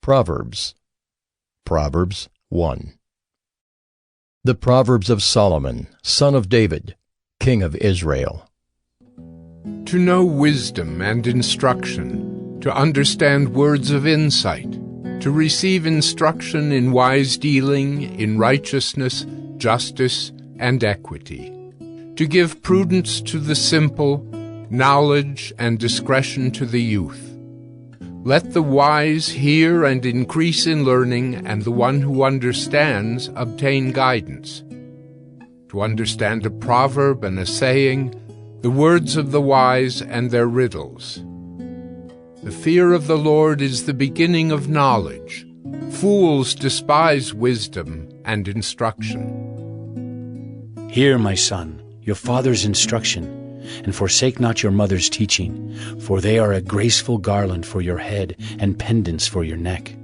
Proverbs. Proverbs 1. The Proverbs of Solomon, son of David, king of Israel. To know wisdom and instruction, to understand words of insight, to receive instruction in wise dealing, in righteousness, justice, and equity, to give prudence to the simple, knowledge and discretion to the youth. Let the wise hear and increase in learning, and the one who understands obtain guidance. To understand a proverb and a saying, the words of the wise and their riddles. The fear of the Lord is the beginning of knowledge. Fools despise wisdom and instruction. Hear, my son, your father's instruction, and forsake not your mother's teaching, for they are a graceful garland for your head and pendants for your neck.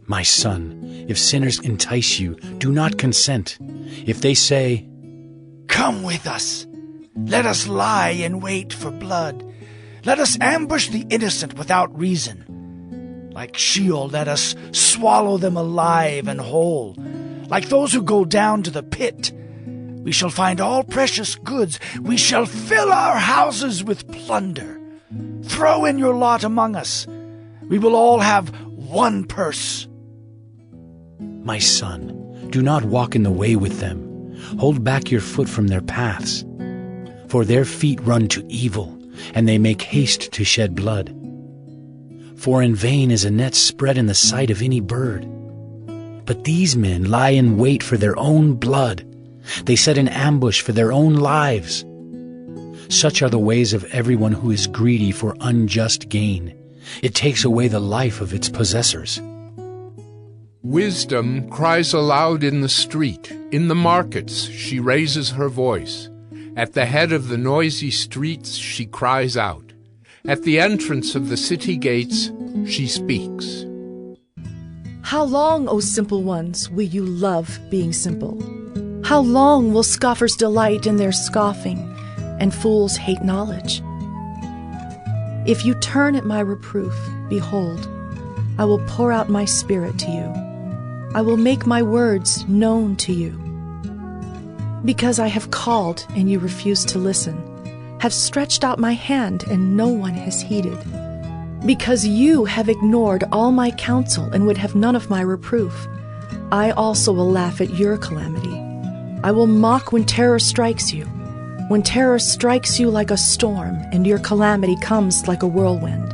My son, if sinners entice you, do not consent. If they say, "Come with us, let us lie in wait for blood. Let us ambush the innocent without reason. Like Sheol, let us swallow them alive and whole. Like those who go down to the pit, we shall find all precious goods. We shall fill our houses with plunder. Throw in your lot among us. We will all have one purse." My son, do not walk in the way with them. Hold back your foot from their paths. For their feet run to evil, and they make haste to shed blood. For in vain is a net spread in the sight of any bird. But these men lie in wait for their own blood. They set an ambush for their own lives. Such are the ways of everyone who is greedy for unjust gain. It takes away the life of its possessors. Wisdom cries aloud in the street. In the markets she raises her voice. At the head of the noisy streets she cries out. At the entrance of the city gates she speaks. How long, O simple ones, will you love being simple? How long will scoffers delight in their scoffing, and fools hate knowledge? If you turn at my reproof, behold, I will pour out my spirit to you. I will make my words known to you. Because I have called and you refuse to listen, have stretched out my hand and no one has heeded. Because you have ignored all my counsel and would have none of my reproof, I also will laugh at your calamity. I will mock when terror strikes you, when terror strikes you like a storm and your calamity comes like a whirlwind.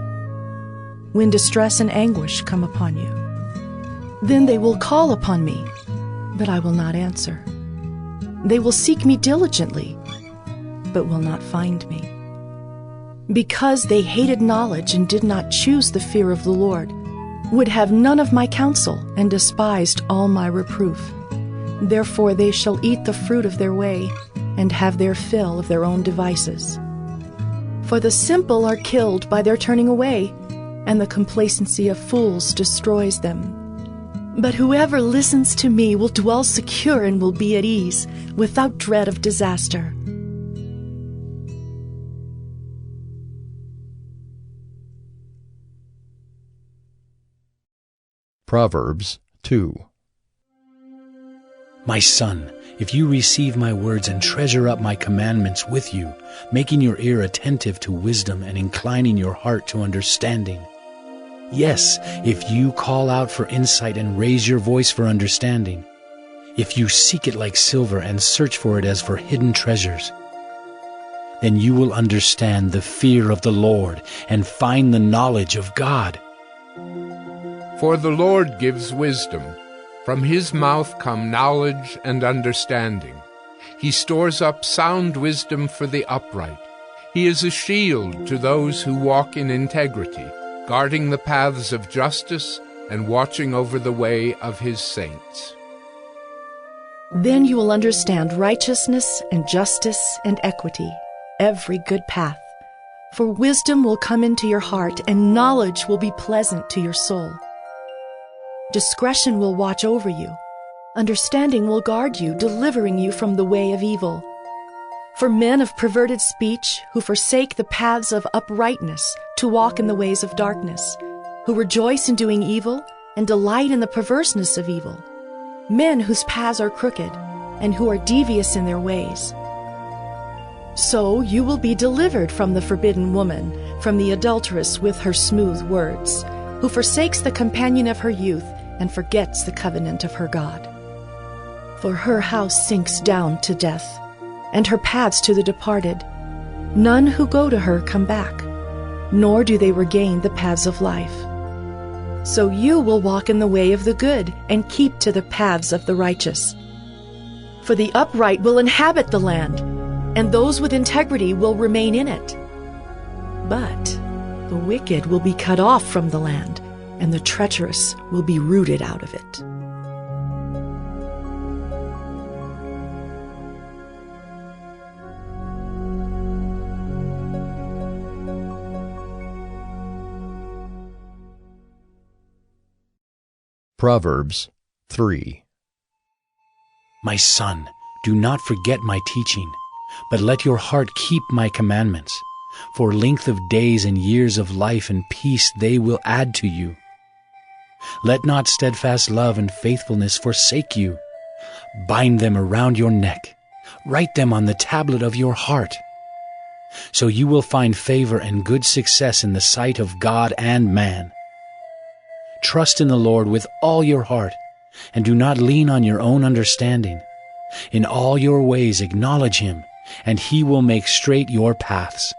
When distress and anguish come upon you, then they will call upon me, but I will not answer. They will seek me diligently, but will not find me. Because they hated knowledge and did not choose the fear of the Lord, would have none of my counsel and despised all my reproof. Therefore they shall eat the fruit of their way and have their fill of their own devices. For the simple are killed by their turning away, and the complacency of fools destroys them. But whoever listens to me will dwell secure and will be at ease, without dread of disaster. Proverbs 2. My son, if you receive my words and treasure up my commandments with you, making your ear attentive to wisdom and inclining your heart to understanding. Yes, if you call out for insight and raise your voice for understanding, if you seek it like silver and search for it as for hidden treasures, then you will understand the fear of the Lord and find the knowledge of God. For the Lord gives wisdom. From his mouth come knowledge and understanding. He stores up sound wisdom for the upright. He is a shield to those who walk in integrity, guarding the paths of justice and watching over the way of his saints. Then you will understand righteousness and justice and equity, every good path. For wisdom will come into your heart, and knowledge will be pleasant to your soul. Discretion will watch over you. Understanding will guard you, delivering you from the way of evil. For men of perverted speech, who forsake the paths of uprightness, to walk in the ways of darkness, who rejoice in doing evil and delight in the perverseness of evil, men whose paths are crooked and who are devious in their ways. So you will be delivered from the forbidden woman, from the adulteress with her smooth words, who forsakes the companion of her youth and forgets the covenant of her God. For her house sinks down to death, and her paths to the departed. None who go to her come back, nor do they regain the paths of life. So you will walk in the way of the good and keep to the paths of the righteous. For the upright will inhabit the land, and those with integrity will remain in it. But the wicked will be cut off from the land, and the treacherous will be rooted out of it. Proverbs 3. My son, do not forget my teaching, but let your heart keep my commandments. For length of days and years of life and peace they will add to you. Let not steadfast love and faithfulness forsake you. Bind them around your neck. Write them on the tablet of your heart. So you will find favor and good success in the sight of God and man. Trust in the Lord with all your heart, and do not lean on your own understanding. In all your ways acknowledge him, and he will make straight your paths.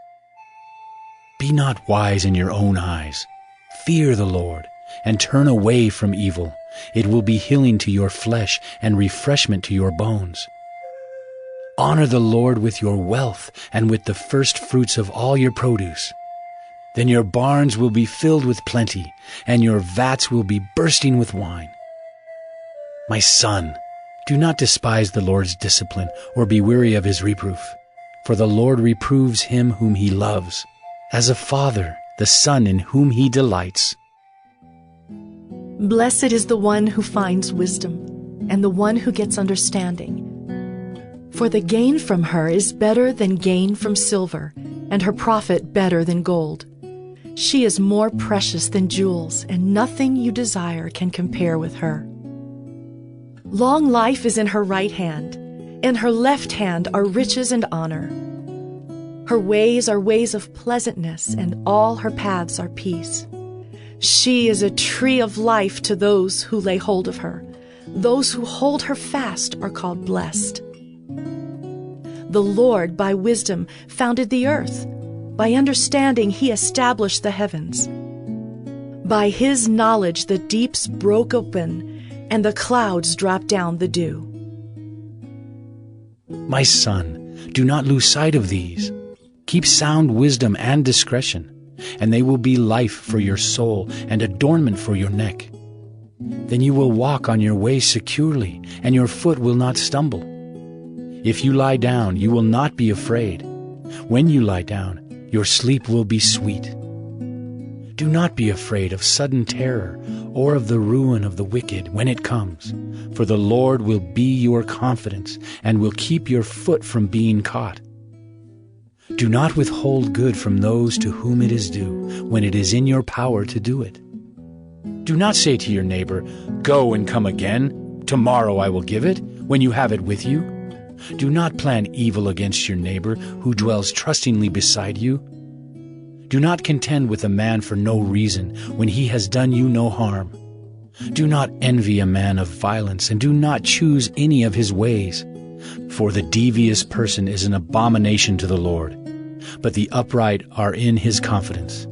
Be not wise in your own eyes. Fear the Lord, and turn away from evil. It will be healing to your flesh and refreshment to your bones. Honor the Lord with your wealth and with the first fruits of all your produce. Then your barns will be filled with plenty, and your vats will be bursting with wine. My son, do not despise the Lord's discipline or be weary of his reproof. For the Lord reproves him whom he loves, as a father the son in whom he delights. Blessed is the one who finds wisdom, and the one who gets understanding. For the gain from her is better than gain from silver, and her profit better than gold. She is more precious than jewels, and nothing you desire can compare with her. Long life is in her right hand. In her left hand are riches and honor. Her ways are ways of pleasantness, and all her paths are peace. She is a tree of life to those who lay hold of her. Those who hold her fast are called blessed. The Lord, by wisdom, founded the earth. By understanding, he established the heavens. By his knowledge, the deeps broke open, and the clouds dropped down the dew. My son, do not lose sight of these. Keep sound wisdom and discretion, and they will be life for your soul and adornment for your neck. Then you will walk on your way securely, and your foot will not stumble. If you lie down, you will not be afraid. When you lie down, your sleep will be sweet. Do not be afraid of sudden terror or of the ruin of the wicked when it comes, for the Lord will be your confidence and will keep your foot from being caught. Do not withhold good from those to whom it is due, when it is in your power to do it. Do not say to your neighbor, "Go and come again. Tomorrow I will give it," when you have it with you. Do not plan evil against your neighbor who dwells trustingly beside you. Do not contend with a man for no reason when he has done you no harm. Do not envy a man of violence, and do not choose any of his ways. For the devious person is an abomination to the Lord, but the upright are in his confidence.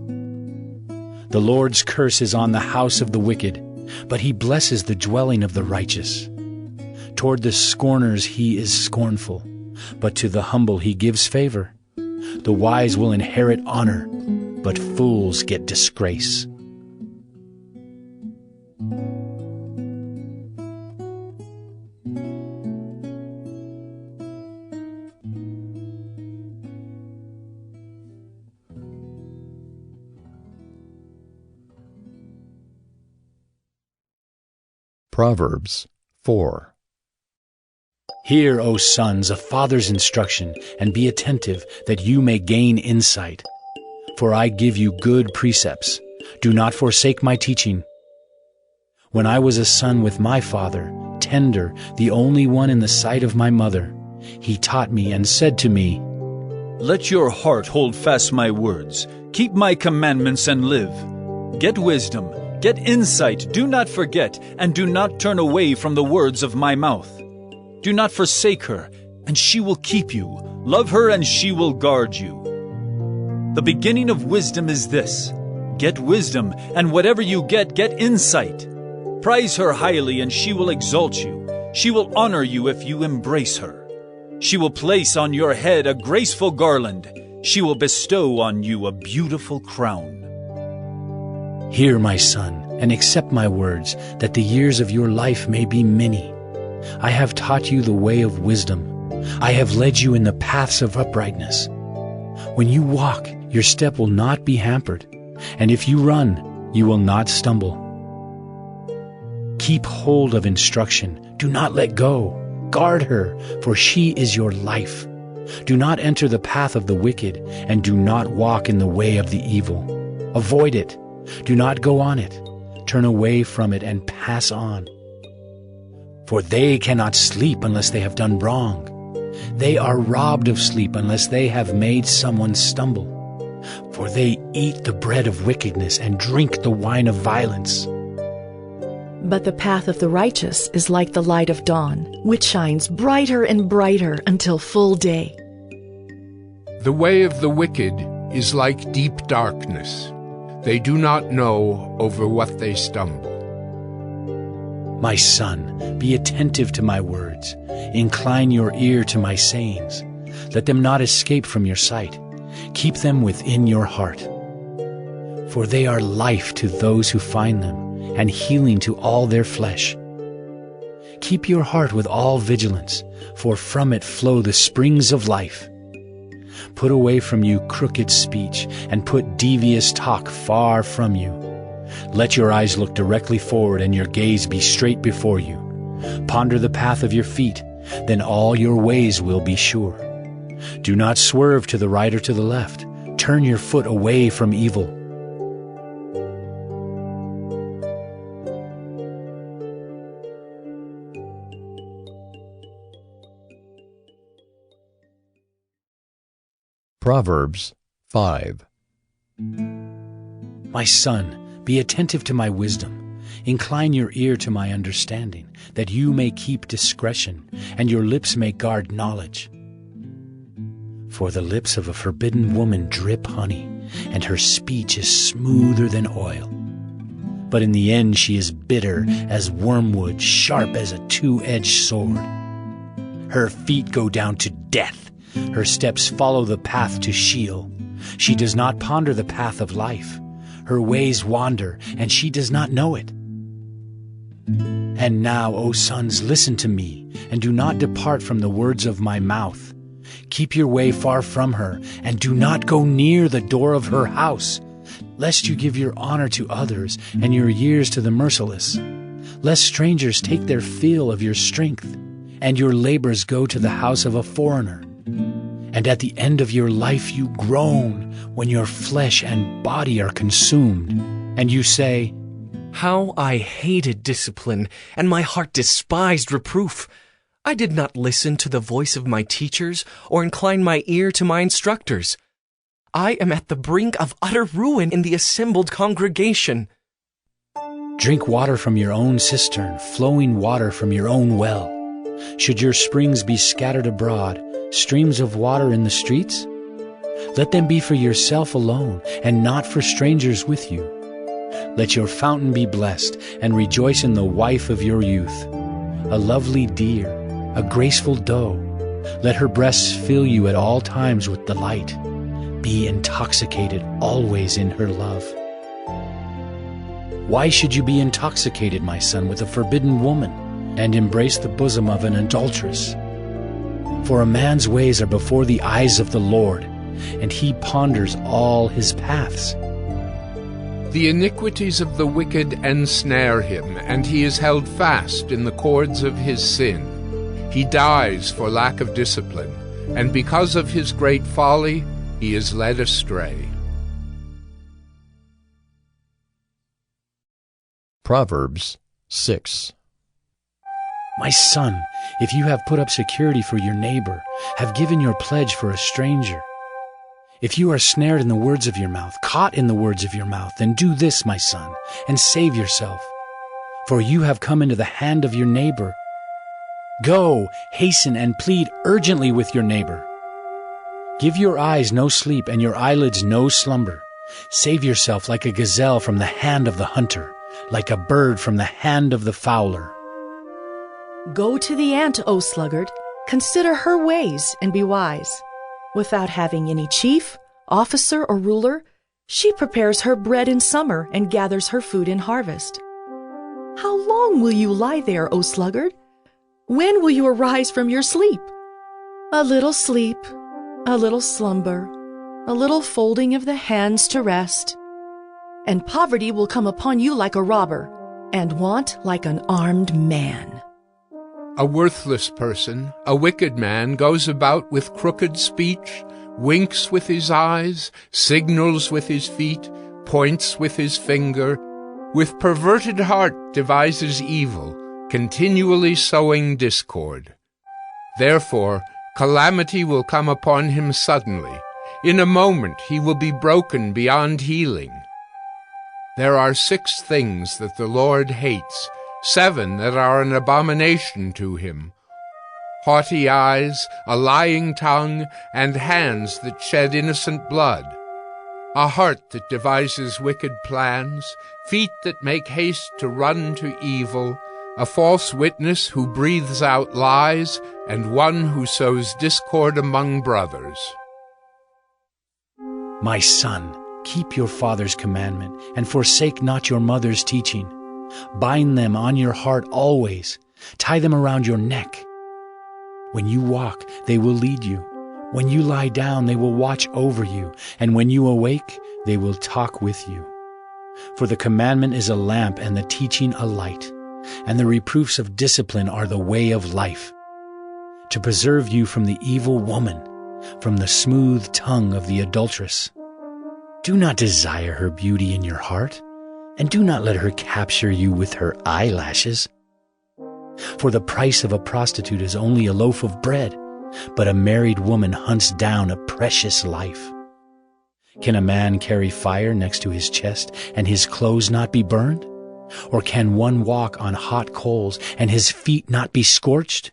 The Lord's curse is on the house of the wicked, but he blesses the dwelling of the righteous. Toward the scorners he is scornful, but to the humble he gives favor. The wise will inherit honor, but fools get disgrace. Proverbs 4. Hear, O sons, a father's instruction, and be attentive, that you may gain insight. For I give you good precepts. Do not forsake my teaching. When I was a son with my father, tender, the only one in the sight of my mother, he taught me and said to me, Let your heart hold fast my words. Keep my commandments and live. Get wisdom, get insight, do not forget, and do not turn away from the words of my mouth. Do not forsake her, and she will keep you. Love her, and she will guard you. The beginning of wisdom is this: get wisdom, and whatever you get insight. Prize her highly, and she will exalt you. She will honor you if you embrace her. She will place on your head a graceful garland. She will bestow on you a beautiful crown. Hear, my son, and accept my words, that the years of your life may be many. I have taught you the way of wisdom. I have led you in the paths of uprightness. When you walk, your step will not be hampered, and if you run, you will not stumble. Keep hold of instruction. Do not let go. Guard her, for she is your life. Do not enter the path of the wicked, and do not walk in the way of the evil. Avoid it. Do not go on it. Turn away from it and pass on. For they cannot sleep unless they have done wrong. They are robbed of sleep unless they have made someone stumble. For they eat the bread of wickedness and drink the wine of violence. But the path of the righteous is like the light of dawn, which shines brighter and brighter until full day. The way of the wicked is like deep darkness. They do not know over what they stumble. My son, be attentive to my words. Incline your ear to my sayings. Let them not escape from your sight. Keep them within your heart. For they are life to those who find them, and healing to all their flesh. Keep your heart with all vigilance, for from it flow the springs of life. Put away from you crooked speech, and put devious talk far from you. Let your eyes look directly forward, and your gaze be straight before you. Ponder the path of your feet, then all your ways will be sure. Do not swerve to the right or to the left. Turn your foot away from evil. Proverbs 5. My son, be attentive to my wisdom. Incline your ear to my understanding, that you may keep discretion, and your lips may guard knowledge. For the lips of a forbidden woman drip honey, and her speech is smoother than oil. But in the end she is bitter as wormwood, sharp as a two-edged sword. Her feet go down to death. Her steps follow the path to Sheol. She does not ponder the path of life. Her ways wander, and she does not know it. And now, O sons, listen to me, and do not depart from the words of my mouth. Keep your way far from her, and do not go near the door of her house, lest you give your honor to others, and your years to the merciless. Lest strangers take their fill of your strength, and your labors go to the house of a foreigner. And at the end of your life you groan when your flesh and body are consumed, and you say, How I hated discipline, and my heart despised reproof. I did not listen to the voice of my teachers, or incline my ear to my instructors. I am at the brink of utter ruin in the assembled congregation. Drink water from your own cistern, flowing water from your own well. Should your springs be scattered abroad, streams of water in the streets? Let them be for yourself alone, and not for strangers with you. Let your fountain be blessed, and rejoice in the wife of your youth. A lovely deer, a graceful doe. Let her breasts fill you at all times with delight. Be intoxicated always in her love. Why should you be intoxicated, my son, with a forbidden woman, and embrace the bosom of an adulteress? For a man's ways are before the eyes of the Lord, and he ponders all his paths. The iniquities of the wicked ensnare him, and he is held fast in the cords of his sin. He dies for lack of discipline, and because of his great folly, he is led astray. Proverbs 6. My son, if you have put up security for your neighbor, have given your pledge for a stranger, if you are snared in the words of your mouth, caught in the words of your mouth, then do this, my son, and save yourself. For you have come into the hand of your neighbor. Go, hasten, and plead urgently with your neighbor. Give your eyes no sleep and your eyelids no slumber. Save yourself like a gazelle from the hand of the hunter, like a bird from the hand of the fowler. Go to the ant, O sluggard, consider her ways and be wise. Without having any chief, officer, or ruler, she prepares her bread in summer and gathers her food in harvest. How long will you lie there, O sluggard? When will you arise from your sleep? A little sleep, a little slumber, a little folding of the hands to rest, and poverty will come upon you like a robber, and want like an armed man. A worthless person, a wicked man, goes about with crooked speech, winks with his eyes, signals with his feet, points with his finger, with perverted heart devises evil, continually sowing discord. Therefore, calamity will come upon him suddenly. In a moment he will be broken beyond healing. There are 6 things that the Lord hates, 7 that are an abomination to him: haughty eyes, a lying tongue, and hands that shed innocent blood, a heart that devises wicked plans, feet that make haste to run to evil, a false witness who breathes out lies, and one who sows discord among brothers. My son, keep your father's commandment, and forsake not your mother's teaching. Bind them on your heart always. Tie them around your neck. When you walk, they will lead you. When you lie down, they will watch over you. And when you awake, they will talk with you. For the commandment is a lamp and the teaching a light. And the reproofs of discipline are the way of life, to preserve you from the evil woman, from the smooth tongue of the adulteress. Do not desire her beauty in your heart, and do not let her capture you with her eyelashes. For the price of a prostitute is only a loaf of bread, but a married woman hunts down a precious life. Can a man carry fire next to his chest and his clothes not be burned? Or can one walk on hot coals and his feet not be scorched?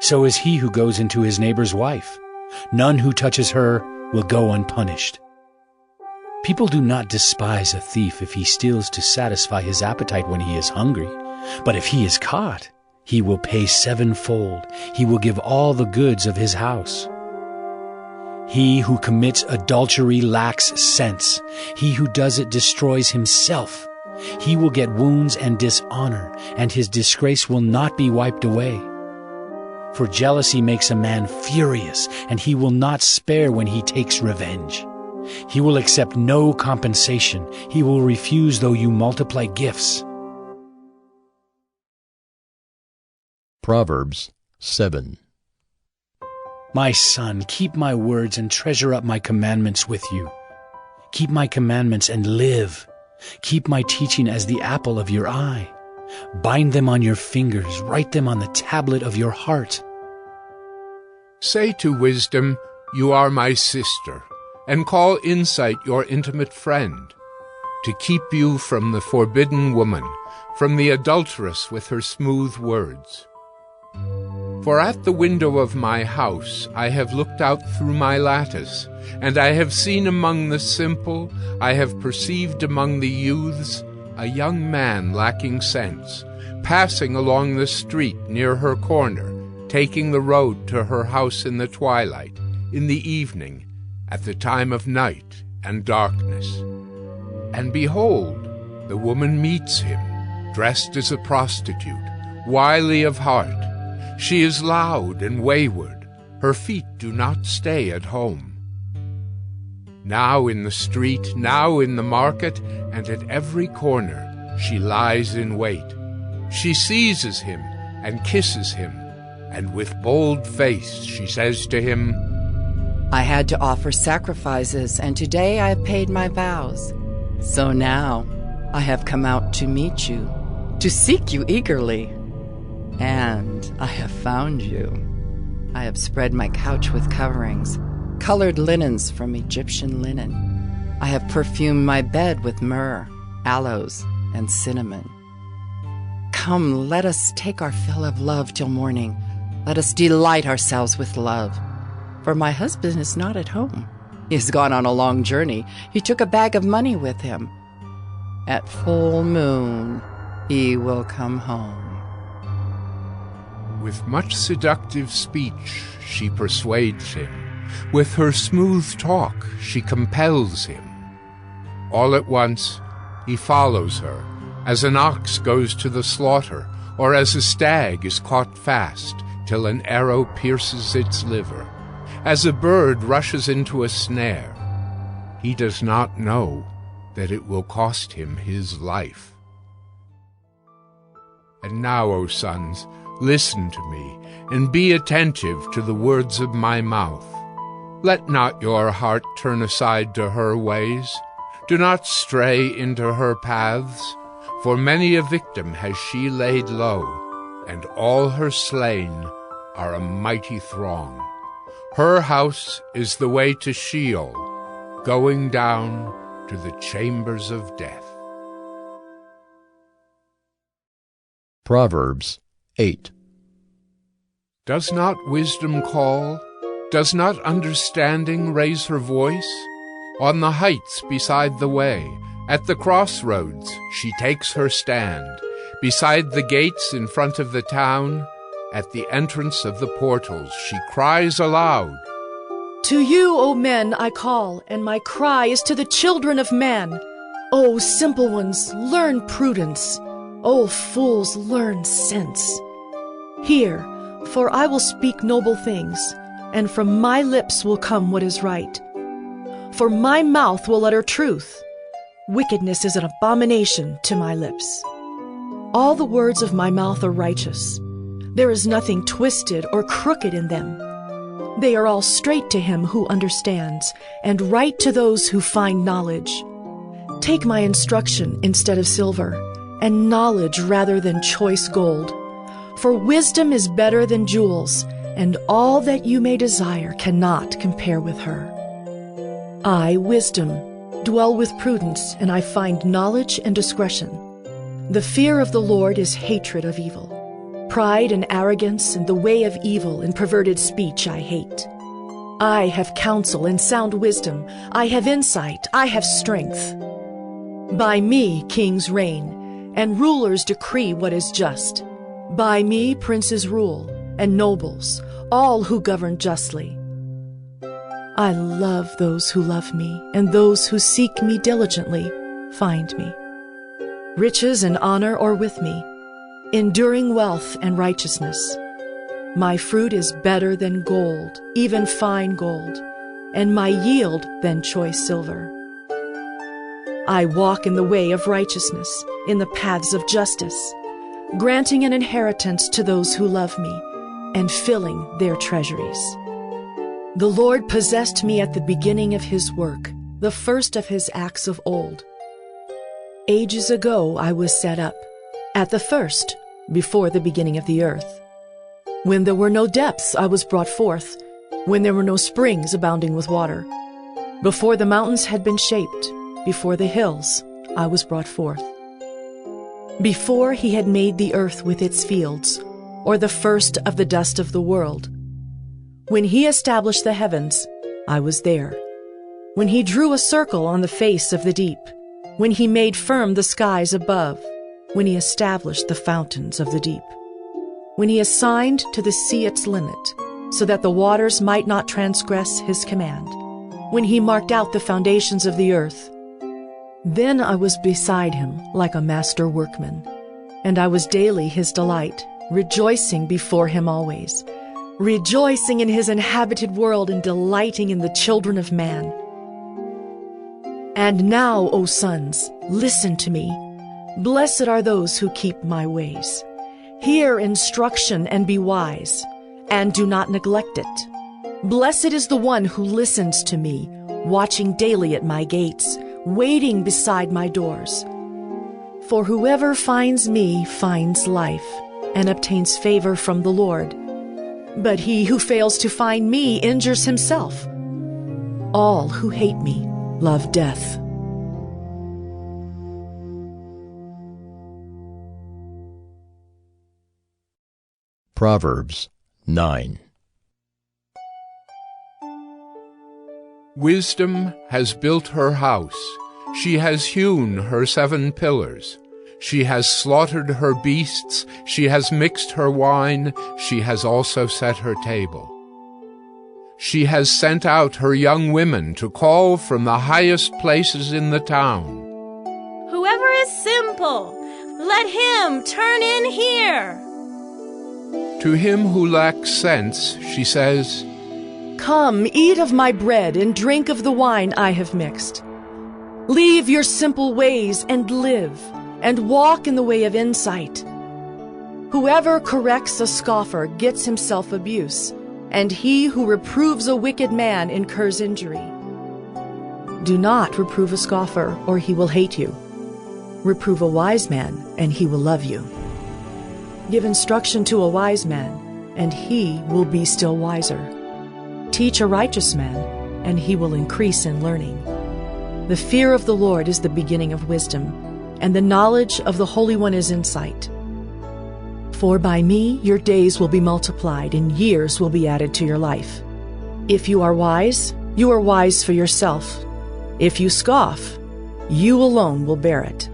So is he who goes into his neighbor's wife. None who touches her will go unpunished. People do not despise a thief if he steals to satisfy his appetite when he is hungry. But if he is caught, he will pay 7-fold. He will give all the goods of his house. He who commits adultery lacks sense. He who does it destroys himself. He will get wounds and dishonor, and his disgrace will not be wiped away. For jealousy makes a man furious, and he will not spare when he takes revenge. He will accept no compensation. He will refuse though you multiply gifts. Proverbs 7. My son, keep my words and treasure up my commandments with you. Keep my commandments and live. Keep my teaching as the apple of your eye. Bind them on your fingers, write them on the tablet of your heart. Say to wisdom, "You are my sister," and call insight your intimate friend, to keep you from the forbidden woman, from the adulteress with her smooth words. For at the window of my house I have looked out through my lattice, and I have seen among the simple, I have perceived among the youths, a young man lacking sense, passing along the street near her corner, taking the road to her house in the twilight, in the evening, at the time of night and darkness. And behold, the woman meets him, dressed as a prostitute, wily of heart. She is loud and wayward. Her feet do not stay at home. Now in the street, now in the market, and at every corner, she lies in wait. She seizes him and kisses him, and with bold face she says to him, I had to offer sacrifices, and today I have paid my vows. So now, I have come out to meet you, to seek you eagerly. And I have found you. I have spread my couch with coverings, colored linens from Egyptian linen. I have perfumed my bed with myrrh, aloes, and cinnamon. Come, let us take our fill of love till morning. Let us delight ourselves with love. For my husband is not at home. He has gone on a long journey. He took a bag of money with him. At full moon, he will come home. With much seductive speech she persuades him. With her smooth talk she compels him. All at once he follows her, as an ox goes to the slaughter, or as a stag is caught fast, till an arrow pierces its liver, as a bird rushes into a snare. He does not know that it will cost him his life. And now, O sons, listen to me, and be attentive to the words of my mouth. Let not your heart turn aside to her ways. Do not stray into her paths, for many a victim has she laid low, and all her slain are a mighty throng. Her house is the way to Sheol, going down to the chambers of death. Proverbs 8. Does not wisdom call? Does not understanding raise her voice? On the heights beside the way, at the crossroads, she takes her stand. Beside the gates in front of the town, at the entrance of the portals, she cries aloud. To you, O men, I call, and my cry is to the children of man. O simple ones, learn prudence. O fools, learn sense. Hear, for I will speak noble things, and from my lips will come what is right. For my mouth will utter truth. Wickedness is an abomination to my lips. All the words of my mouth are righteous. There is nothing twisted or crooked in them. They are all straight to him who understands, and right to those who find knowledge. Take my instruction instead of silver, and knowledge rather than choice gold. For wisdom is better than jewels, and all that you may desire cannot compare with her. I, wisdom, dwell with prudence, and I find knowledge and discretion. The fear of the Lord is hatred of evil. Pride and arrogance and the way of evil and perverted speech I hate. I have counsel and sound wisdom. I have insight. I have strength. By me kings reign, and rulers decree what is just. By me princes rule, and nobles, all who govern justly. I love those who love me, and those who seek me diligently find me. Riches and honor are with me, enduring wealth and righteousness. My fruit is better than gold, even fine gold, and my yield than choice silver. I walk in the way of righteousness, in the paths of justice, granting an inheritance to those who love me, and filling their treasuries. The Lord possessed me at the beginning of his work, the first of his acts of old. Ages ago I was set up, at the first, before the beginning of the earth. When there were no depths I was brought forth, when there were no springs abounding with water. Before the mountains had been shaped, before the hills I was brought forth. Before he had made the earth with its fields, or the first of the dust of the world. When he established the heavens, I was there. When he drew a circle on the face of the deep, when he made firm the skies above, when he established the fountains of the deep, when he assigned to the sea its limit, so that the waters might not transgress his command, when he marked out the foundations of the earth. Then I was beside him like a master workman, and I was daily his delight, rejoicing before him always, rejoicing in his inhabited world and delighting in the children of man. And now, O sons, listen to me. Blessed are those who keep my ways. Hear instruction and be wise, and do not neglect it. Blessed is the one who listens to me, watching daily at my gates, waiting beside my doors. For whoever finds me finds life and obtains favor from the Lord. But he who fails to find me injures himself. All who hate me love death. Proverbs 9. Wisdom has built her house. She has hewn her 7 pillars. She has slaughtered her beasts. She has mixed her wine. She has also set her table. She has sent out her young women to call from the highest places in the town. Whoever is simple, let him turn in here. To him who lacks sense, she says, Come, eat of my bread and drink of the wine I have mixed. Leave your simple ways and live, and walk in the way of insight. Whoever corrects a scoffer gets himself abuse, and he who reproves a wicked man incurs injury. Do not reprove a scoffer, or he will hate you. Reprove a wise man, and he will love you. Give instruction to a wise man, and he will be still wiser. Teach a righteous man, and he will increase in learning. The fear of the Lord is the beginning of wisdom, and the knowledge of the Holy One is insight. For by me your days will be multiplied, and years will be added to your life. If you are wise for yourself. If you scoff, you alone will bear it.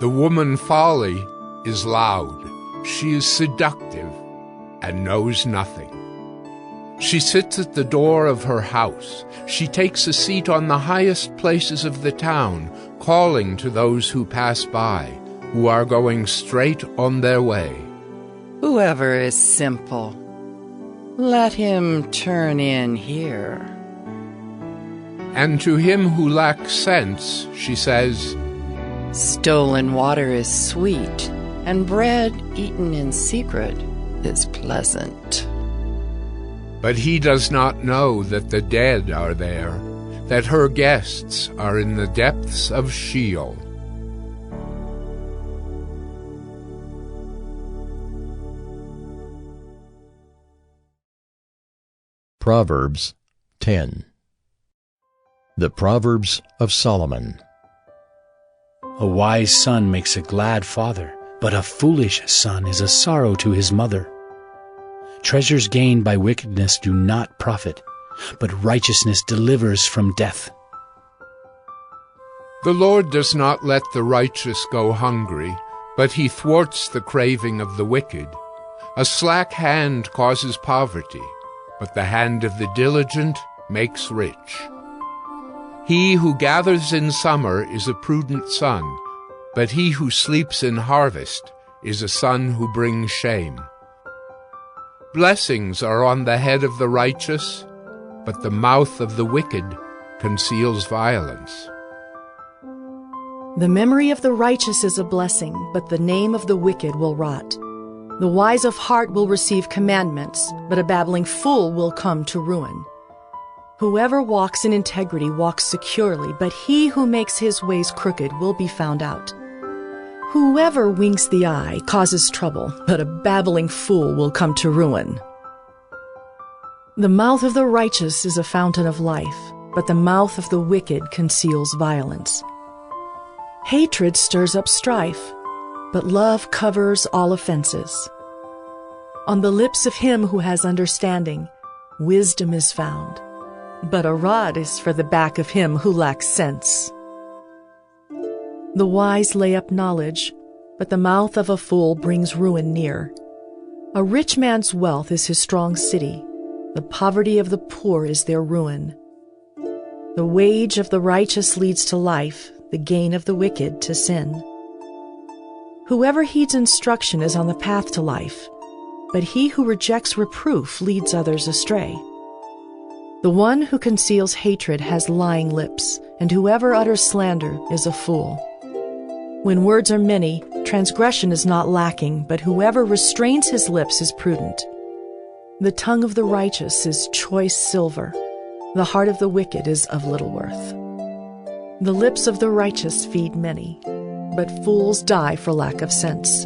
The woman folly is loud. She is seductive and knows nothing. She sits at the door of her house. She takes a seat on the highest places of the town, calling to those who pass by, who are going straight on their way. Whoever is simple, let him turn in here. And to him who lacks sense, she says, Stolen water is sweet, and bread eaten in secret is pleasant. But he does not know that the dead are there, that her guests are in the depths of Sheol. Proverbs 10. The Proverbs of Solomon. A wise son makes a glad father, but a foolish son is a sorrow to his mother. Treasures gained by wickedness do not profit, but righteousness delivers from death. The Lord does not let the righteous go hungry, but he thwarts the craving of the wicked. A slack hand causes poverty, but the hand of the diligent makes rich. He who gathers in summer is a prudent son, but he who sleeps in harvest is a son who brings shame. Blessings are on the head of the righteous, but the mouth of the wicked conceals violence. The memory of the righteous is a blessing, but the name of the wicked will rot. The wise of heart will receive commandments, but a babbling fool will come to ruin. Whoever walks in integrity walks securely, but he who makes his ways crooked will be found out. Whoever winks the eye causes trouble, but a babbling fool will come to ruin. The mouth of the righteous is a fountain of life, but the mouth of the wicked conceals violence. Hatred stirs up strife, but love covers all offenses. On the lips of him who has understanding, wisdom is found, but a rod is for the back of him who lacks sense. The wise lay up knowledge, but the mouth of a fool brings ruin near. A rich man's wealth is his strong city. The poverty of the poor is their ruin. The wage of the righteous leads to life, the gain of the wicked to sin. Whoever heeds instruction is on the path to life, but he who rejects reproof leads others astray. The one who conceals hatred has lying lips, and whoever utters slander is a fool. When words are many, transgression is not lacking, but whoever restrains his lips is prudent. The tongue of the righteous is choice silver. The heart of the wicked is of little worth. The lips of the righteous feed many, but fools die for lack of sense.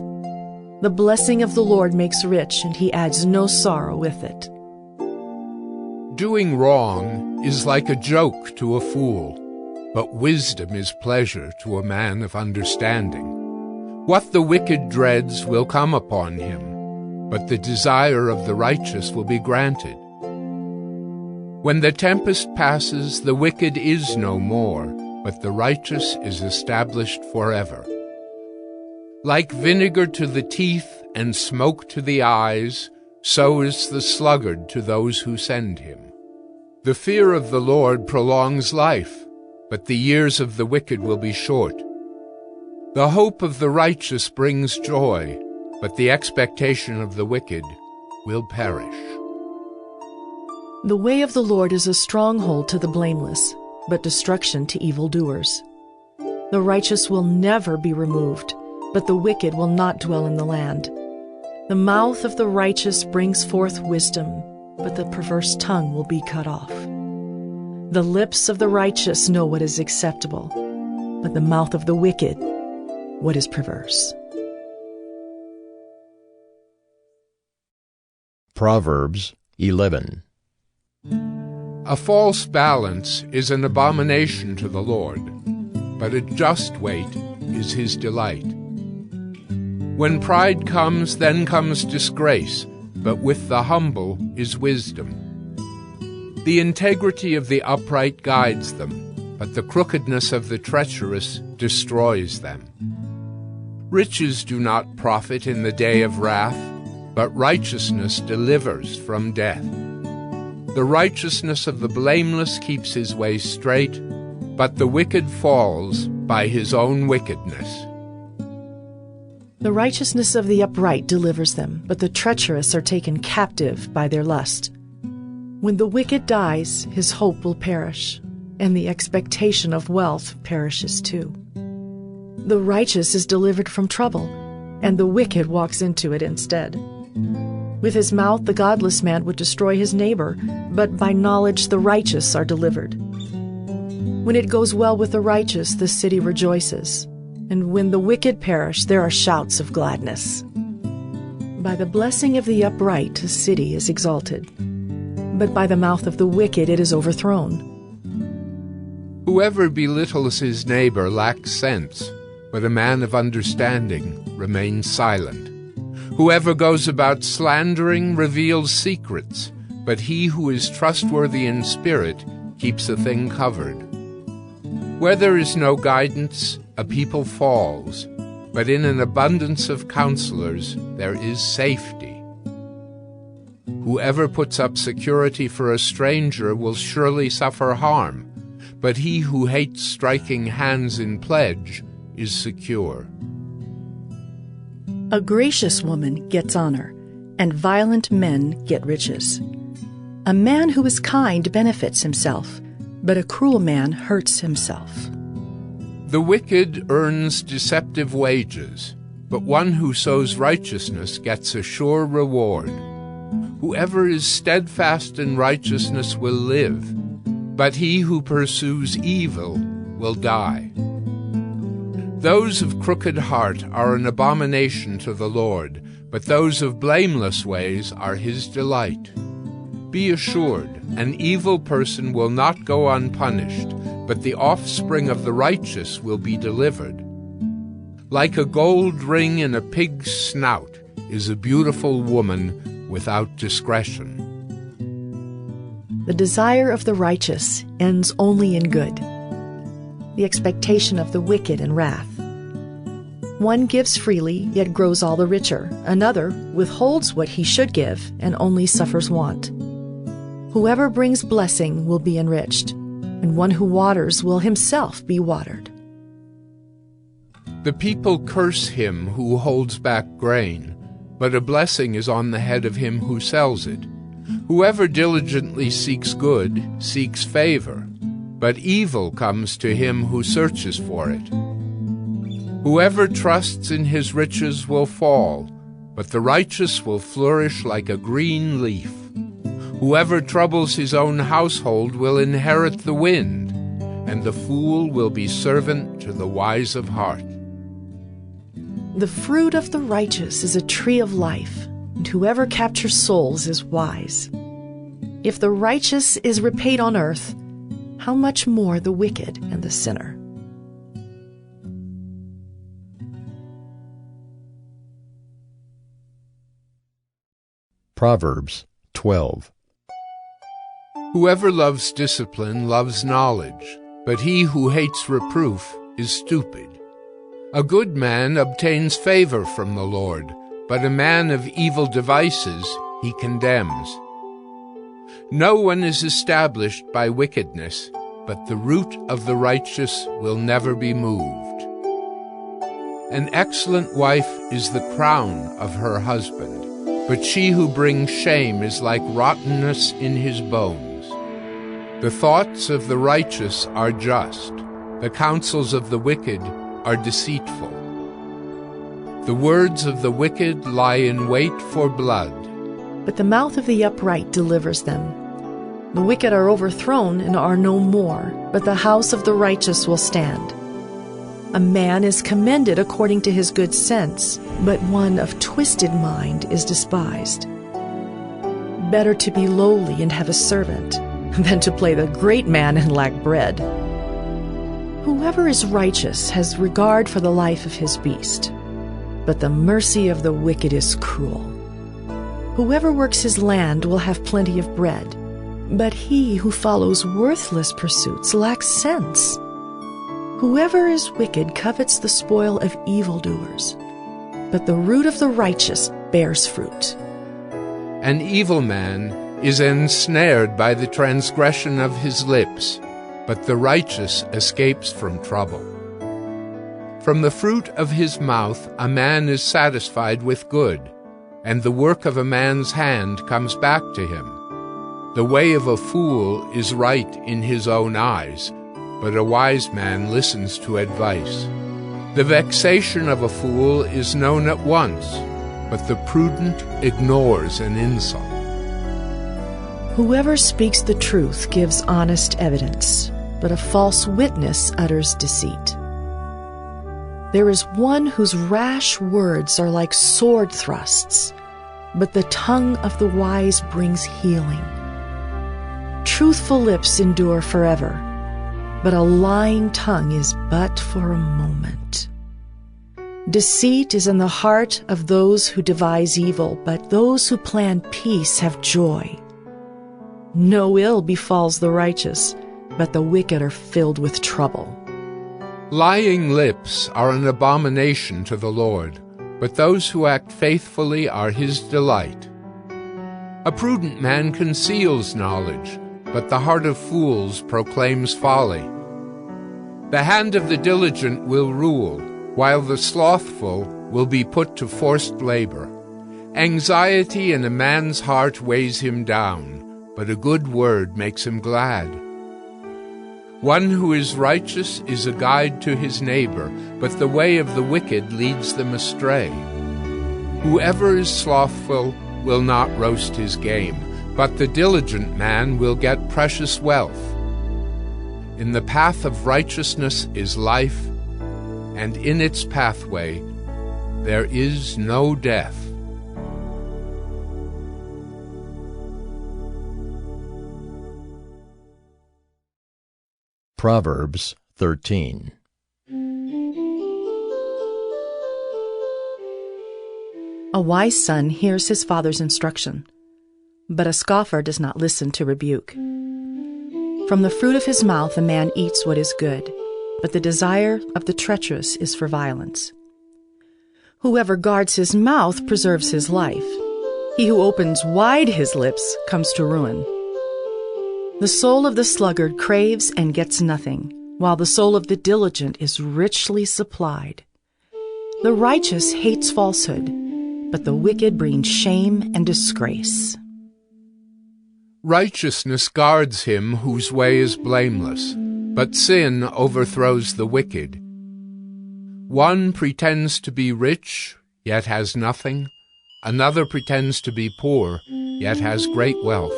The blessing of the Lord makes rich, and he adds no sorrow with it. Doing wrong is like a joke to a fool, but wisdom is pleasure to a man of understanding. What the wicked dreads will come upon him, but the desire of the righteous will be granted. When the tempest passes, the wicked is no more, but the righteous is established forever. Like vinegar to the teeth and smoke to the eyes, so is the sluggard to those who send him. The fear of the Lord prolongs life, but the years of the wicked will be short. The hope of the righteous brings joy, but the expectation of the wicked will perish. The way of the Lord is a stronghold to the blameless, but destruction to evildoers. The righteous will never be removed, but the wicked will not dwell in the land. The mouth of the righteous brings forth wisdom, but the perverse tongue will be cut off. The lips of the righteous know what is acceptable, but the mouth of the wicked, what is perverse. Proverbs 11. A false balance is an abomination to the Lord, but a just weight is his delight. When pride comes, then comes disgrace, but with the humble is wisdom. The integrity of the upright guides them, but the crookedness of the treacherous destroys them. Riches do not profit in the day of wrath, but righteousness delivers from death. The righteousness of the blameless keeps his way straight, but the wicked falls by his own wickedness. The righteousness of the upright delivers them, but the treacherous are taken captive by their lust. When the wicked dies, his hope will perish, and the expectation of wealth perishes too. The righteous is delivered from trouble, and the wicked walks into it instead. With his mouth the godless man would destroy his neighbor, but by knowledge the righteous are delivered. When it goes well with the righteous, the city rejoices, and when the wicked perish, there are shouts of gladness. By the blessing of the upright a city is exalted, but by the mouth of the wicked it is overthrown. Whoever belittles his neighbor lacks sense, but a man of understanding remains silent. Whoever goes about slandering reveals secrets, but he who is trustworthy in spirit keeps a thing covered. Where there is no guidance, a people falls, but in an abundance of counselors there is safety. Whoever puts up security for a stranger will surely suffer harm, but he who hates striking hands in pledge is secure. A gracious woman gets honor, and violent men get riches. A man who is kind benefits himself, but a cruel man hurts himself. The wicked earns deceptive wages, but one who sows righteousness gets a sure reward. Whoever is steadfast in righteousness will live, but he who pursues evil will die. Those of crooked heart are an abomination to the Lord, but those of blameless ways are his delight. Be assured, an evil person will not go unpunished, but the offspring of the righteous will be delivered. Like a gold ring in a pig's snout is a beautiful woman without discretion. The desire of the righteous ends only in good, the expectation of the wicked in wrath. One gives freely, yet grows all the richer. Another withholds what he should give, and only suffers want. Whoever brings blessing will be enriched, and one who waters will himself be watered. The people curse him who holds back grain, but a blessing is on the head of him who sells it. Whoever diligently seeks good seeks favor, but evil comes to him who searches for it. Whoever trusts in his riches will fall, but the righteous will flourish like a green leaf. Whoever troubles his own household will inherit the wind, and the fool will be servant to the wise of heart. The fruit of the righteous is a tree of life, and whoever captures souls is wise. If the righteous is repaid on earth, how much more the wicked and the sinner? Proverbs 12. Whoever loves discipline loves knowledge, but he who hates reproof is stupid. A good man obtains favor from the Lord, but a man of evil devices he condemns. No one is established by wickedness, but the root of the righteous will never be moved. An excellent wife is the crown of her husband, but she who brings shame is like rottenness in his bones. The thoughts of the righteous are just, the counsels of the wicked are deceitful. The words of the wicked lie in wait for blood, But the mouth of the upright delivers them. The wicked are overthrown and are no more, but the house of the righteous will stand. A man is commended according to his good sense, but one of twisted mind is despised. Better to be lowly and have a servant than to play the great man and lack bread. Whoever is righteous has regard for the life of his beast, but the mercy of the wicked is cruel. Whoever works his land will have plenty of bread, but he who follows worthless pursuits lacks sense. Whoever is wicked covets the spoil of evildoers, but the root of the righteous bears fruit. An evil man is ensnared by the transgression of his lips, but the righteous escapes from trouble. From the fruit of his mouth a man is satisfied with good, and the work of a man's hand comes back to him. The way of a fool is right in his own eyes, but a wise man listens to advice. The vexation of a fool is known at once, but the prudent ignores an insult. Whoever speaks the truth gives honest evidence, but a false witness utters deceit. There is one whose rash words are like sword thrusts, but the tongue of the wise brings healing. Truthful lips endure forever, but a lying tongue is but for a moment. Deceit is in the heart of those who devise evil, but those who plan peace have joy. No ill befalls the righteous, but the wicked are filled with trouble. Lying lips are an abomination to the Lord, but those who act faithfully are his delight. A prudent man conceals knowledge, but the heart of fools proclaims folly. The hand of the diligent will rule, while the slothful will be put to forced labor. Anxiety in a man's heart weighs him down, but a good word makes him glad. One who is righteous is a guide to his neighbor, but the way of the wicked leads them astray. Whoever is slothful will not roast his game, but the diligent man will get precious wealth. In the path of righteousness is life, and in its pathway there is no death. Proverbs 13. A wise son hears his father's instruction, but a scoffer does not listen to rebuke. From the fruit of his mouth a man eats what is good, but the desire of the treacherous is for violence. Whoever guards his mouth preserves his life. He who opens wide his lips comes to ruin. The soul of the sluggard craves and gets nothing, while the soul of the diligent is richly supplied. The righteous hates falsehood, but the wicked bring shame and disgrace. Righteousness guards him whose way is blameless, but sin overthrows the wicked. One pretends to be rich, yet has nothing. Another pretends to be poor, yet has great wealth.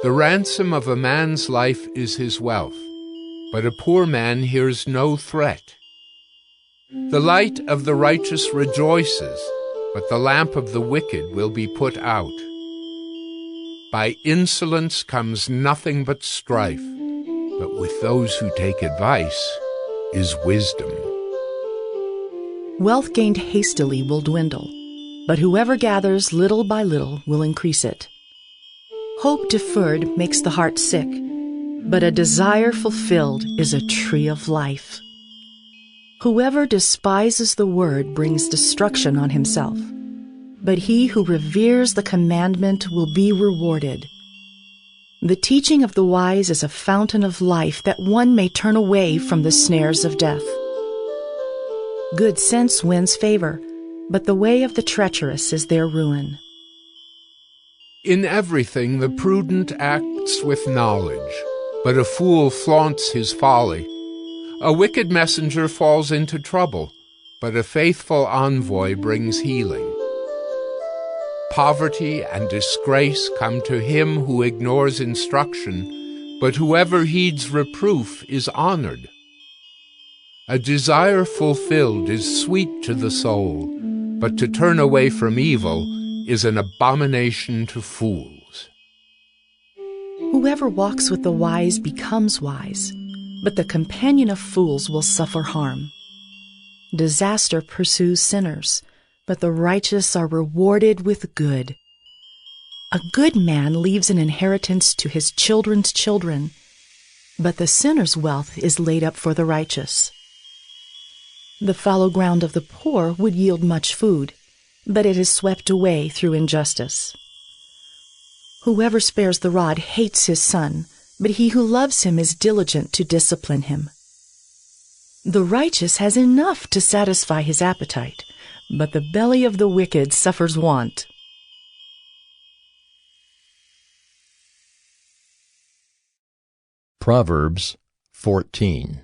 The ransom of a man's life is his wealth, but a poor man hears no threat. The light of the righteous rejoices, but the lamp of the wicked will be put out. By insolence comes nothing but strife, but with those who take advice is wisdom. Wealth gained hastily will dwindle, but whoever gathers little by little will increase it. Hope deferred makes the heart sick, but a desire fulfilled is a tree of life. Whoever despises the word brings destruction on himself, but he who reveres the commandment will be rewarded. The teaching of the wise is a fountain of life, that one may turn away from the snares of death. Good sense wins favor, but the way of the treacherous is their ruin. In everything the prudent acts with knowledge, but a fool flaunts his folly. A wicked messenger falls into trouble, but a faithful envoy brings healing. Poverty and disgrace come to him who ignores instruction, but whoever heeds reproof is honored. A desire fulfilled is sweet to the soul, but to turn away from evil is an abomination to fools. Whoever walks with the wise becomes wise, but the companion of fools will suffer harm. Disaster pursues sinners, but the righteous are rewarded with good. A good man leaves an inheritance to his children's children, but the sinner's wealth is laid up for the righteous. The fallow ground of the poor would yield much food, but it is swept away through injustice. Whoever spares the rod hates his son, but he who loves him is diligent to discipline him. The righteous has enough to satisfy his appetite, but the belly of the wicked suffers want. Proverbs 14.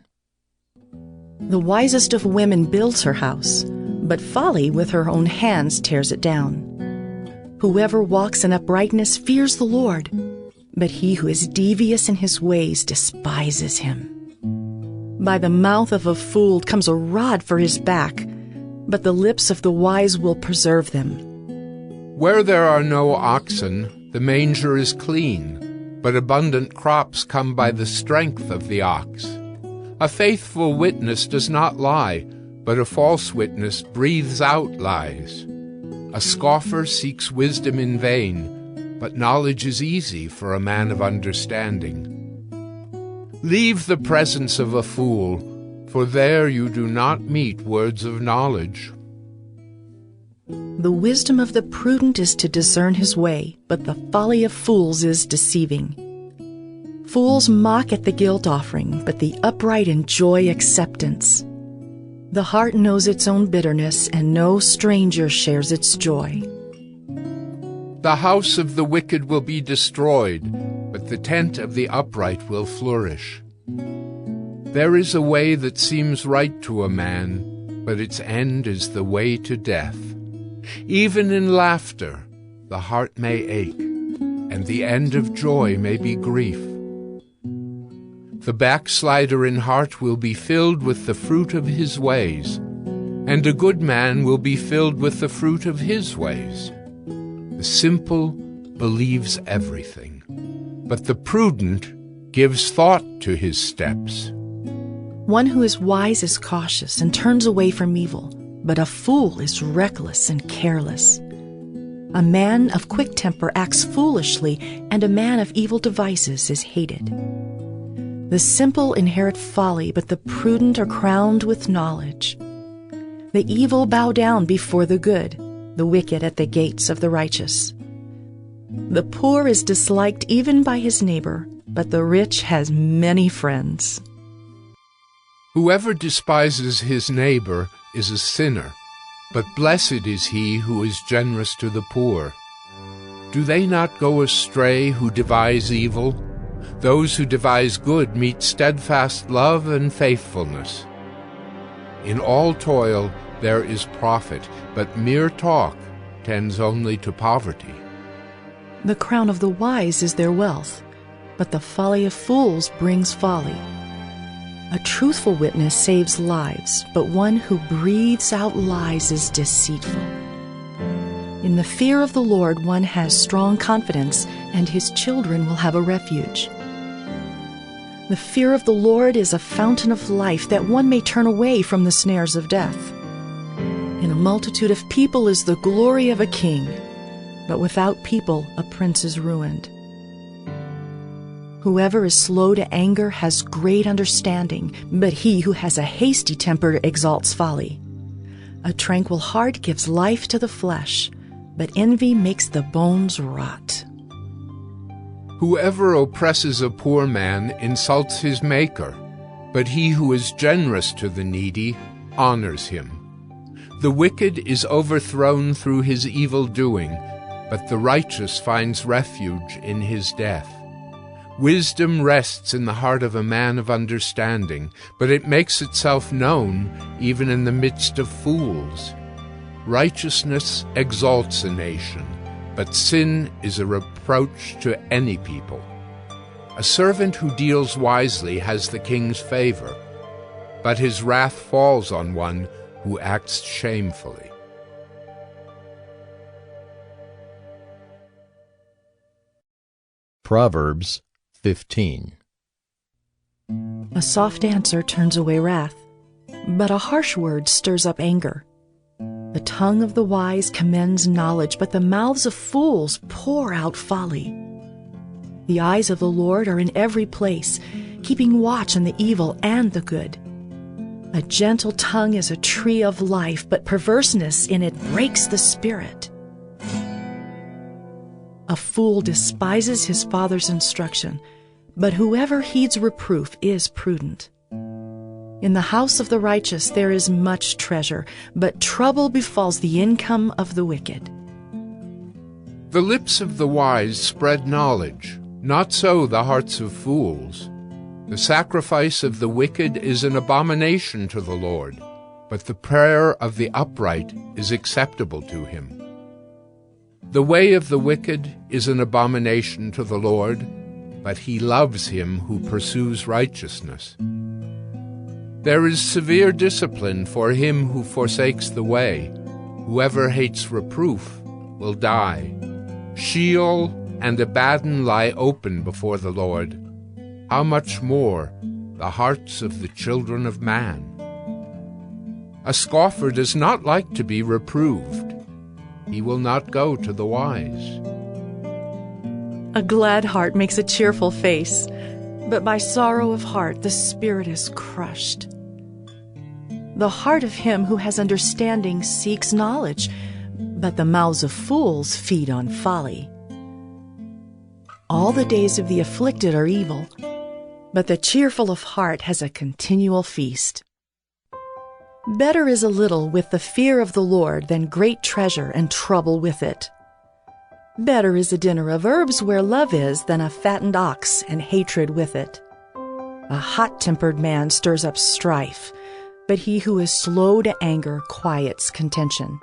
The wisest of women builds her house, but folly with her own hands tears it down. Whoever walks in uprightness fears the Lord, but he who is devious in his ways despises him. By the mouth of a fool comes a rod for his back, but the lips of the wise will preserve them. Where there are no oxen, the manger is clean, but abundant crops come by the strength of the ox. A faithful witness does not lie, but a false witness breathes out lies. A scoffer seeks wisdom in vain, but knowledge is easy for a man of understanding. Leave the presence of a fool, for there you do not meet words of knowledge. The wisdom of the prudent is to discern his way, but the folly of fools is deceiving. Fools mock at the guilt offering, but the upright enjoy acceptance. The heart knows its own bitterness, and no stranger shares its joy. The house of the wicked will be destroyed, but the tent of the upright will flourish. There is a way that seems right to a man, but its end is the way to death. Even in laughter, the heart may ache, and the end of joy may be grief. The backslider in heart will be filled with the fruit of his ways, and a good man will be filled with the fruit of his ways. The simple believes everything, but the prudent gives thought to his steps. One who is wise is cautious and turns away from evil, but a fool is reckless and careless. A man of quick temper acts foolishly, and a man of evil devices is hated. The simple inherit folly, but the prudent are crowned with knowledge. The evil bow down before the good, the wicked at the gates of the righteous. The poor is disliked even by his neighbor, but the rich has many friends. Whoever despises his neighbor is a sinner, but blessed is he who is generous to the poor. Do they not go astray who devise evil? Those who devise good meet steadfast love and faithfulness. In all toil there is profit, but mere talk tends only to poverty. The crown of the wise is their wealth, but the folly of fools brings folly. A truthful witness saves lives, but one who breathes out lies is deceitful. In the fear of the Lord one has strong confidence, and his children will have a refuge. The fear of the Lord is a fountain of life, that one may turn away from the snares of death. In a multitude of people is the glory of a king, but without people a prince is ruined. Whoever is slow to anger has great understanding, but he who has a hasty temper exalts folly. A tranquil heart gives life to the flesh, but envy makes the bones rot. Whoever oppresses a poor man insults his Maker, but he who is generous to the needy honors him. The wicked is overthrown through his evil doing, but the righteous finds refuge in his death. Wisdom rests in the heart of a man of understanding, but it makes itself known even in the midst of fools. Righteousness exalts a nation, but sin is a reproach to any people. A servant who deals wisely has the king's favor, but his wrath falls on one who acts shamefully. Proverbs 15. A soft answer turns away wrath, but a harsh word stirs up anger. The tongue of the wise commends knowledge, but the mouths of fools pour out folly. The eyes of the Lord are in every place, keeping watch on the evil and the good. A gentle tongue is a tree of life, but perverseness in it breaks the spirit. A fool despises his father's instruction, but whoever heeds reproof is prudent. In the house of the righteous there is much treasure, but trouble befalls the income of the wicked. The lips of the wise spread knowledge, not so the hearts of fools. The sacrifice of the wicked is an abomination to the Lord, but the prayer of the upright is acceptable to him. The way of the wicked is an abomination to the Lord, but he loves him who pursues righteousness. There is severe discipline for him who forsakes the way. Whoever hates reproof will die. Sheol and Abaddon lie open before the Lord. How much more the hearts of the children of man? A scoffer does not like to be reproved. He will not go to the wise. A glad heart makes a cheerful face, but by sorrow of heart the spirit is crushed. The heart of him who has understanding seeks knowledge, but the mouths of fools feed on folly. All the days of the afflicted are evil, but the cheerful of heart has a continual feast. Better is a little with the fear of the Lord than great treasure and trouble with it. Better is a dinner of herbs where love is than a fattened ox and hatred with it. A hot-tempered man stirs up strife, but he who is slow to anger quiets contention.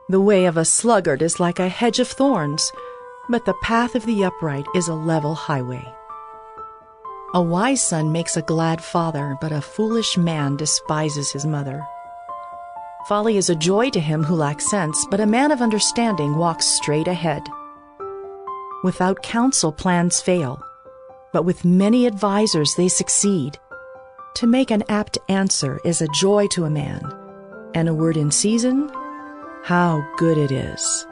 The way of a sluggard is like a hedge of thorns, but the path of the upright is a level highway. A wise son makes a glad father, but a foolish man despises his mother. Folly is a joy to him who lacks sense, but a man of understanding walks straight ahead. Without counsel plans fail, but with many advisers they succeed. To make an apt answer is a joy to a man, and a word in season, how good it is.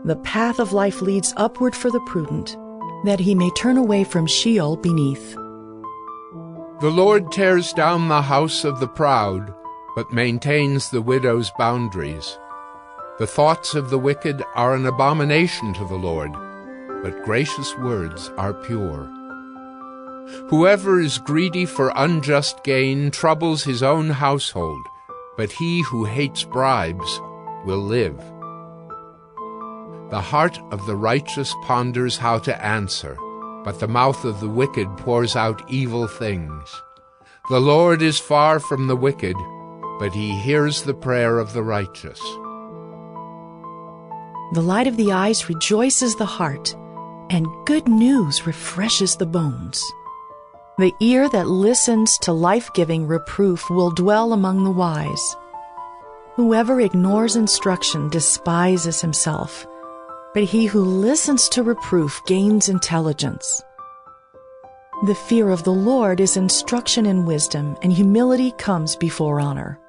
The path of life leads upward for the prudent, that he may turn away from Sheol beneath. The Lord tears down the house of the proud, but maintains the widow's boundaries. The thoughts of the wicked are an abomination to the Lord, but gracious words are pure. Whoever is greedy for unjust gain troubles his own household, but he who hates bribes will live. The heart of the righteous ponders how to answer, but the mouth of the wicked pours out evil things. The Lord is far from the wicked, but he hears the prayer of the righteous. The light of the eyes rejoices the heart, and good news refreshes the bones. The ear that listens to life-giving reproof will dwell among the wise. Whoever ignores instruction despises himself, but he who listens to reproof gains intelligence. The fear of the Lord is instruction in wisdom, and humility comes before honor.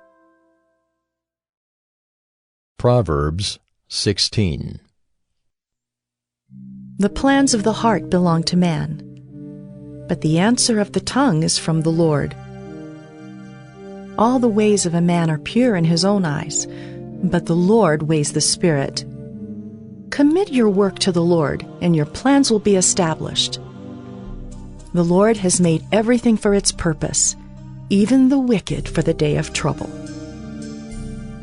Proverbs 16. The plans of the heart belong to man, but the answer of the tongue is from the Lord. All the ways of a man are pure in his own eyes, but the Lord weighs the spirit. Commit your work to the Lord, and your plans will be established. The Lord has made everything for its purpose, even the wicked for the day of trouble.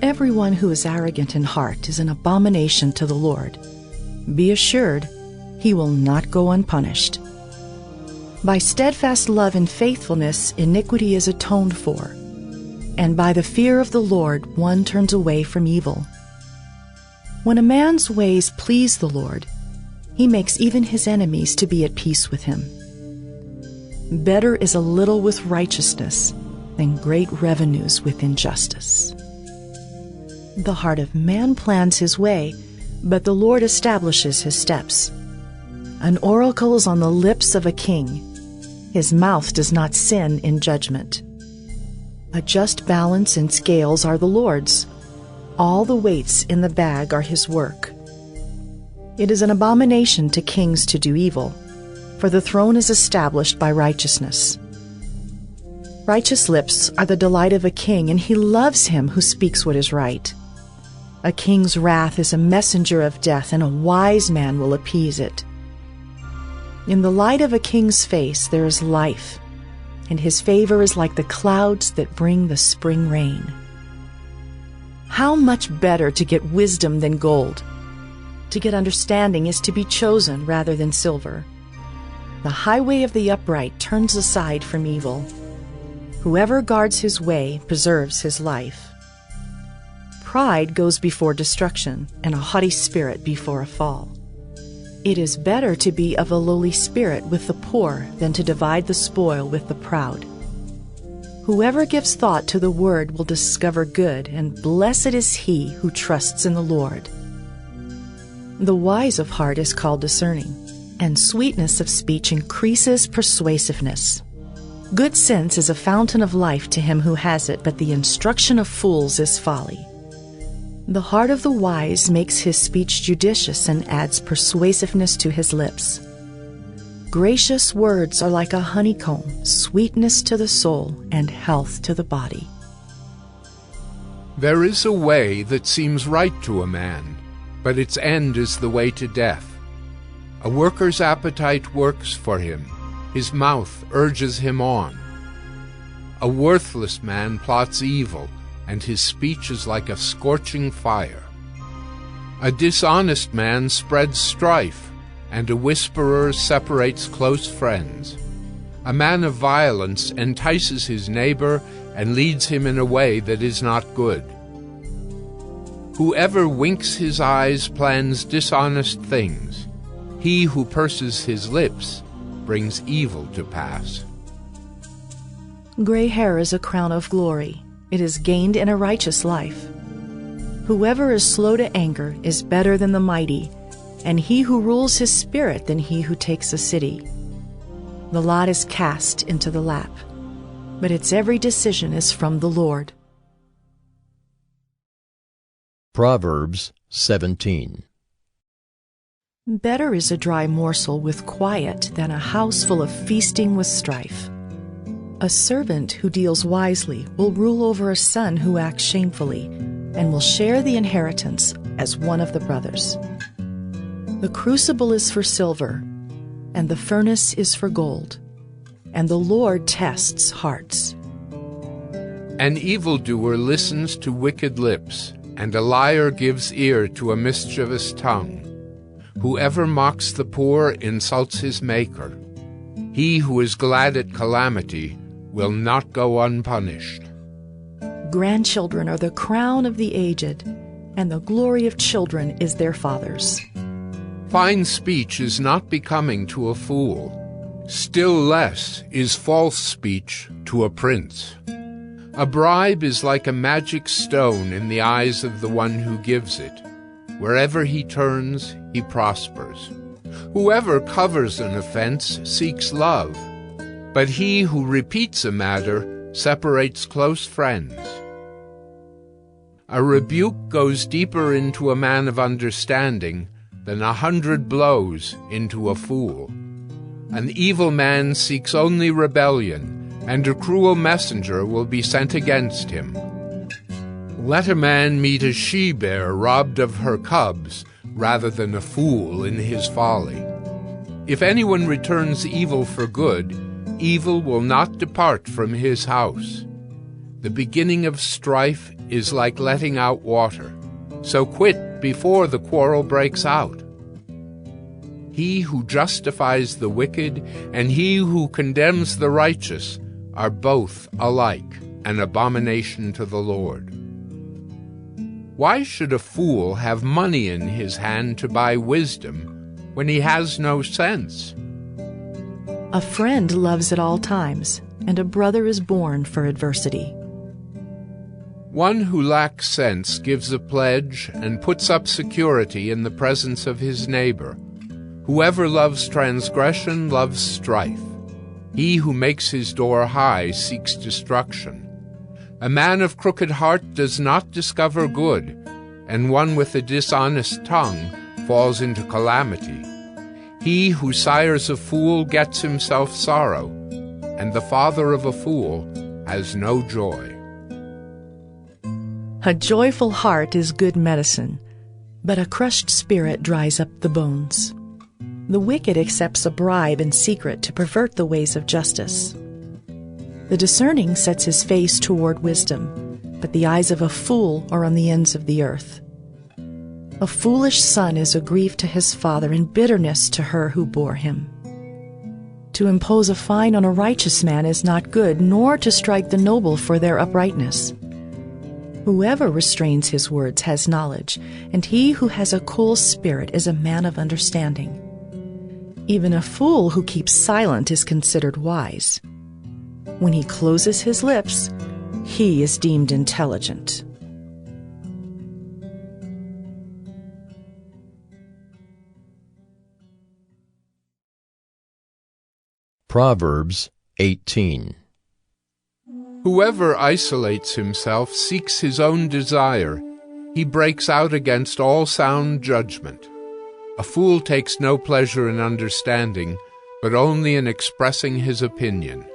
Everyone who is arrogant in heart is an abomination to the Lord. Be assured, he will not go unpunished. By steadfast love and faithfulness, iniquity is atoned for, and by the fear of the Lord one turns away from evil. When a man's ways please the Lord, he makes even his enemies to be at peace with him. Better is a little with righteousness than great revenues with injustice. The heart of man plans his way, but the Lord establishes his steps. An oracle is on the lips of a king. His mouth does not sin in judgment. A just balance and scales are the Lord's. All the weights in the bag are his work. It is an abomination to kings to do evil, for the throne is established by righteousness. Righteous lips are the delight of a king, and he loves him who speaks what is right. A king's wrath is a messenger of death, and a wise man will appease it. In the light of a king's face there is life, and his favor is like the clouds that bring the spring rain. How much better to get wisdom than gold! To get understanding is to be chosen rather than silver. The highway of the upright turns aside from evil. Whoever guards his way preserves his life. Pride goes before destruction, and a haughty spirit before a fall. It is better to be of a lowly spirit with the poor than to divide the spoil with the proud. Whoever gives thought to the word will discover good, and blessed is he who trusts in the Lord. The wise of heart is called discerning, and sweetness of speech increases persuasiveness. Good sense is a fountain of life to him who has it, but the instruction of fools is folly. The heart of the wise makes his speech judicious and adds persuasiveness to his lips. Gracious words are like a honeycomb, sweetness to the soul and health to the body. There is a way that seems right to a man, but its end is the way to death. A worker's appetite works for him, his mouth urges him on. A worthless man plots evil, and his speech is like a scorching fire. A dishonest man spreads strife, and a whisperer separates close friends. A man of violence entices his neighbor and leads him in a way that is not good. Whoever winks his eyes plans dishonest things. He who purses his lips brings evil to pass. Gray hair is a crown of glory. It is gained in a righteous life. Whoever is slow to anger is better than the mighty, and he who rules his spirit than he who takes a city. The lot is cast into the lap, but its every decision is from the Lord. Proverbs 17. Better is a dry morsel with quiet than a house full of feasting with strife. A servant who deals wisely will rule over a son who acts shamefully, and will share the inheritance as one of the brothers. The crucible is for silver, and the furnace is for gold, and the Lord tests hearts. An evildoer listens to wicked lips, and a liar gives ear to a mischievous tongue. Whoever mocks the poor insults his Maker. He who is glad at calamity will not go unpunished. Grandchildren are the crown of the aged, and the glory of children is their fathers. Fine speech is not becoming to a fool. Still less is false speech to a prince. A bribe is like a magic stone in the eyes of the one who gives it. Wherever he turns, he prospers. Whoever covers an offense seeks love, but he who repeats a matter separates close friends. A rebuke goes deeper into a man of understanding than 100 blows into a fool. An evil man seeks only rebellion, and a cruel messenger will be sent against him. Let a man meet a she-bear robbed of her cubs, rather than a fool in his folly. If anyone returns evil for good, evil will not depart from his house. The beginning of strife is like letting out water, so quit before the quarrel breaks out. He who justifies the wicked and he who condemns the righteous are both alike an abomination to the Lord. Why should a fool have money in his hand to buy wisdom when he has no sense? A friend loves at all times, and a brother is born for adversity. One who lacks sense gives a pledge and puts up security in the presence of his neighbor. Whoever loves transgression loves strife. He who makes his door high seeks destruction. A man of crooked heart does not discover good, and one with a dishonest tongue falls into calamity. He who sires a fool gets himself sorrow, and the father of a fool has no joy. A joyful heart is good medicine, but a crushed spirit dries up the bones. The wicked accepts a bribe in secret to pervert the ways of justice. The discerning sets his face toward wisdom, but the eyes of a fool are on the ends of the earth. A foolish son is a grief to his father and bitterness to her who bore him. To impose a fine on a righteous man is not good, nor to strike the noble for their uprightness. Whoever restrains his words has knowledge, and he who has a cool spirit is a man of understanding. Even a fool who keeps silent is considered wise. When he closes his lips, he is deemed intelligent. Proverbs 18. Whoever isolates himself seeks his own desire. He breaks out against all sound judgment. A fool takes no pleasure in understanding, but only in expressing his opinion.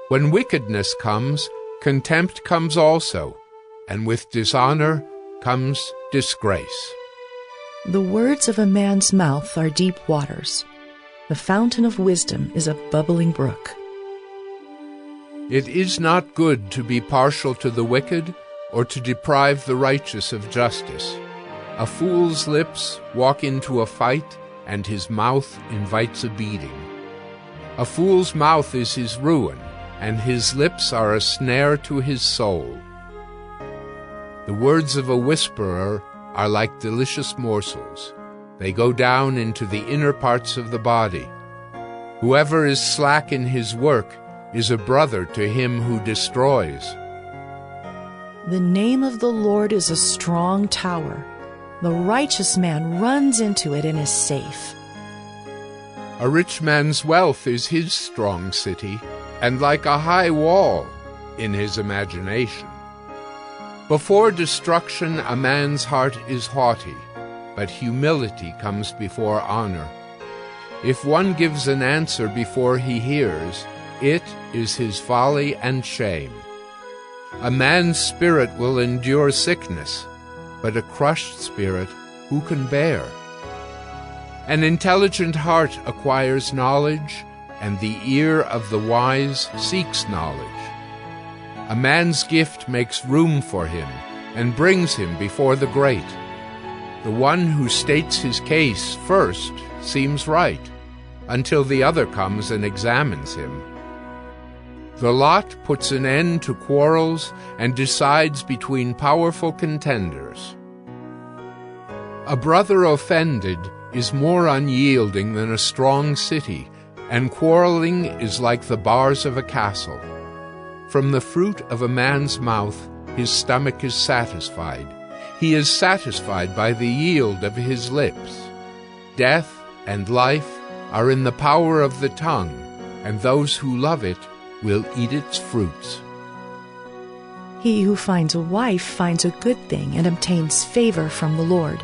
When wickedness comes, contempt comes also, and with dishonor comes disgrace. The words of a man's mouth are deep waters. The fountain of wisdom is a bubbling brook. It is not good to be partial to the wicked or to deprive the righteous of justice. A fool's lips walk into a fight, and his mouth invites a beating. A fool's mouth is his ruin, and his lips are a snare to his soul. The words of a whisperer are like delicious morsels. They go down into the inner parts of the body. Whoever is slack in his work is a brother to him who destroys. The name of the Lord is a strong tower. The righteous man runs into it and is safe. A rich man's wealth is his strong city, and like a high wall in his imagination. Before destruction a man's heart is haughty, but humility comes before honor. If one gives an answer before he hears, it is his folly and shame. A man's spirit will endure sickness, but a crushed spirit who can bear? An intelligent heart acquires knowledge, and the ear of the wise seeks knowledge. A man's gift makes room for him and brings him before the great. The one who states his case first seems right, until the other comes and examines him. The lot puts an end to quarrels and decides between powerful contenders. A brother offended is more unyielding than a strong city, and quarreling is like the bars of a castle. From the fruit of a man's mouth his stomach is satisfied. He is satisfied by the yield of his lips. Death and life are in the power of the tongue, and those who love it will eat its fruits. He who finds a wife finds a good thing and obtains favor from the Lord.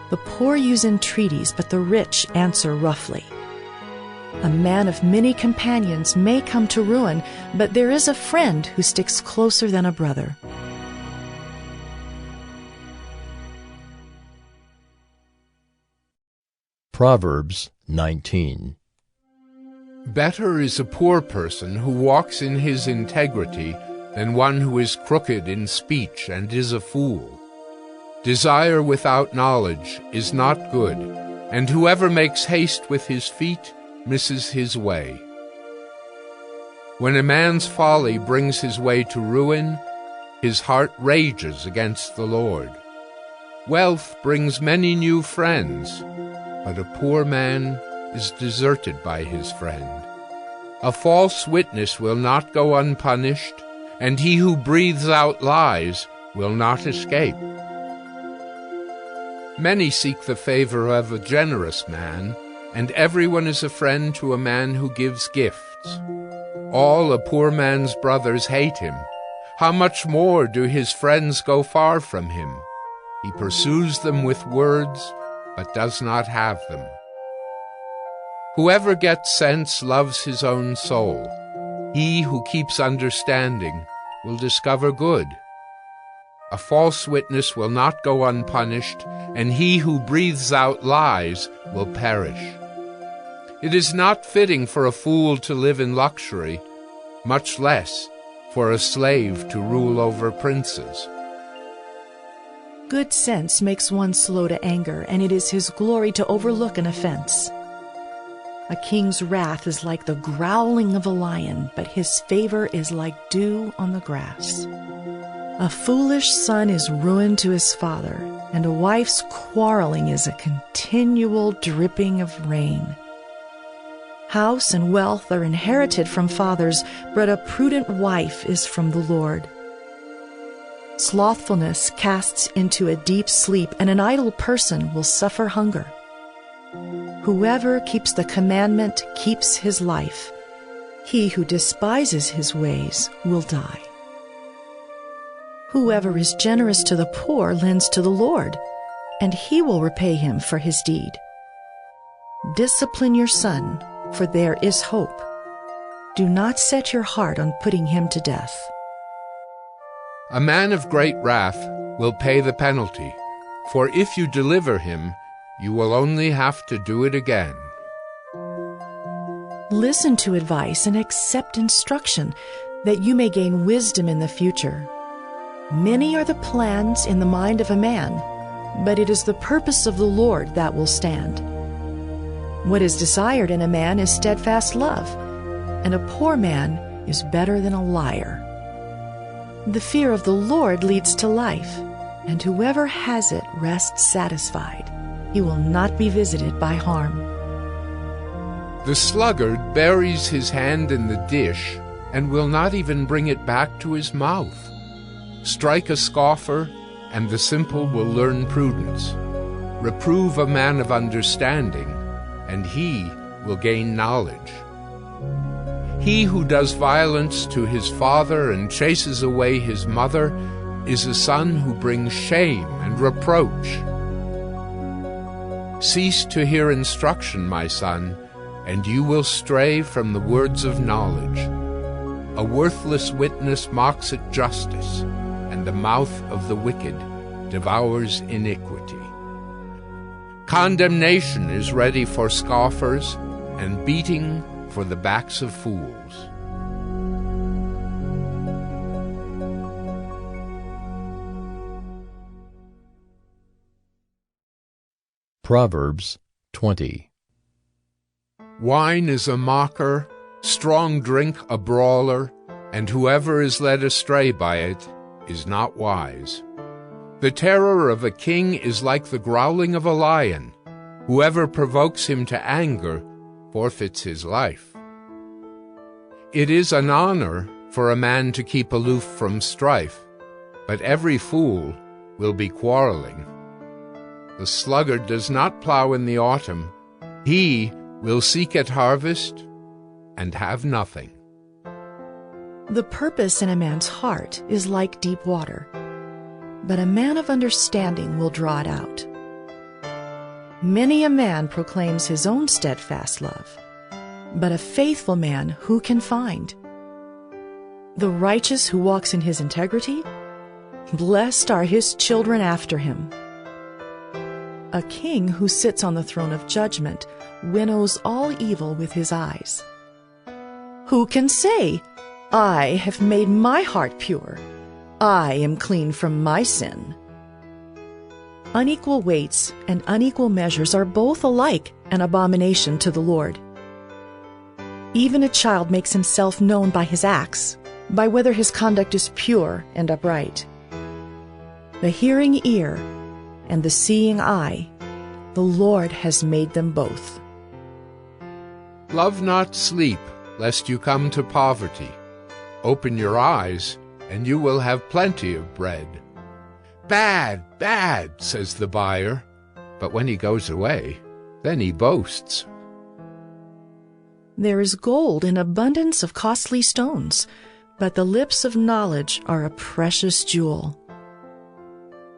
The poor use entreaties, but the rich answer roughly. A man of many companions may come to ruin, but there is a friend who sticks closer than a brother. Proverbs 19. Better is a poor person who walks in his integrity than one who is crooked in speech and is a fool. Desire without knowledge is not good, and whoever makes haste with his feet misses his way. When a man's folly brings his way to ruin, his heart rages against the Lord. Wealth brings many new friends, but a poor man is deserted by his friend. A false witness will not go unpunished, and he who breathes out lies will not escape. Many seek the favor of a generous man, and everyone is a friend to a man who gives gifts. All a poor man's brothers hate him. How much more do his friends go far from him? He pursues them with words, but does not have them. Whoever gets sense loves his own soul. He who keeps understanding will discover good. A false witness will not go unpunished, and he who breathes out lies will perish. It is not fitting for a fool to live in luxury, much less for a slave to rule over princes. Good sense makes one slow to anger, and it is his glory to overlook an offense. A king's wrath is like the growling of a lion, but his favor is like dew on the grass. A foolish son is ruin to his father, and a wife's quarreling is a continual dripping of rain. House and wealth are inherited from fathers, but a prudent wife is from the Lord. Slothfulness casts into a deep sleep, and an idle person will suffer hunger. Whoever keeps the commandment keeps his life. He who despises his ways will die. Whoever is generous to the poor lends to the Lord, and he will repay him for his deed. Discipline your son, for there is hope. Do not set your heart on putting him to death. A man of great wrath will pay the penalty, for if you deliver him, you will only have to do it again. Listen to advice and accept instruction, that you may gain wisdom in the future. Many are the plans in the mind of a man, but it is the purpose of the Lord that will stand. What is desired in a man is steadfast love, and a poor man is better than a liar. The fear of the Lord leads to life, and whoever has it rests satisfied. He will not be visited by harm. The sluggard buries his hand in the dish and will not even bring it back to his mouth. Strike a scoffer, and the simple will learn prudence. Reprove a man of understanding, and he will gain knowledge. He who does violence to his father and chases away his mother is a son who brings shame and reproach. Cease to hear instruction, my son, and you will stray from the words of knowledge. A worthless witness mocks at justice, and the mouth of the wicked devours iniquity. Condemnation is ready for scoffers, and beating for the backs of fools. Proverbs 20. Wine is a mocker, strong drink a brawler, and whoever is led astray by it is not wise. The terror of a king is like the growling of a lion. Whoever provokes him to anger forfeits his life. It is an honor for a man to keep aloof from strife, but every fool will be quarreling. The sluggard does not plow in the autumn. He will seek at harvest and have nothing. The purpose in a man's heart is like deep water, but a man of understanding will draw it out. Many a man proclaims his own steadfast love, but a faithful man who can find? The righteous who walks in his integrity? Blessed are his children after him. A king who sits on the throne of judgment winnows all evil with his eyes. Who can say, I have made my heart pure, I am clean from my sin? Unequal weights and unequal measures are both alike an abomination to the Lord. Even a child makes himself known by his acts, by whether his conduct is pure and upright. The hearing ear and the seeing eye, the Lord has made them both. Love not sleep, lest you come to poverty. Open your eyes, and you will have plenty of bread. Bad, bad, says the buyer, but when he goes away, then he boasts. There is gold in abundance of costly stones, but the lips of knowledge are a precious jewel.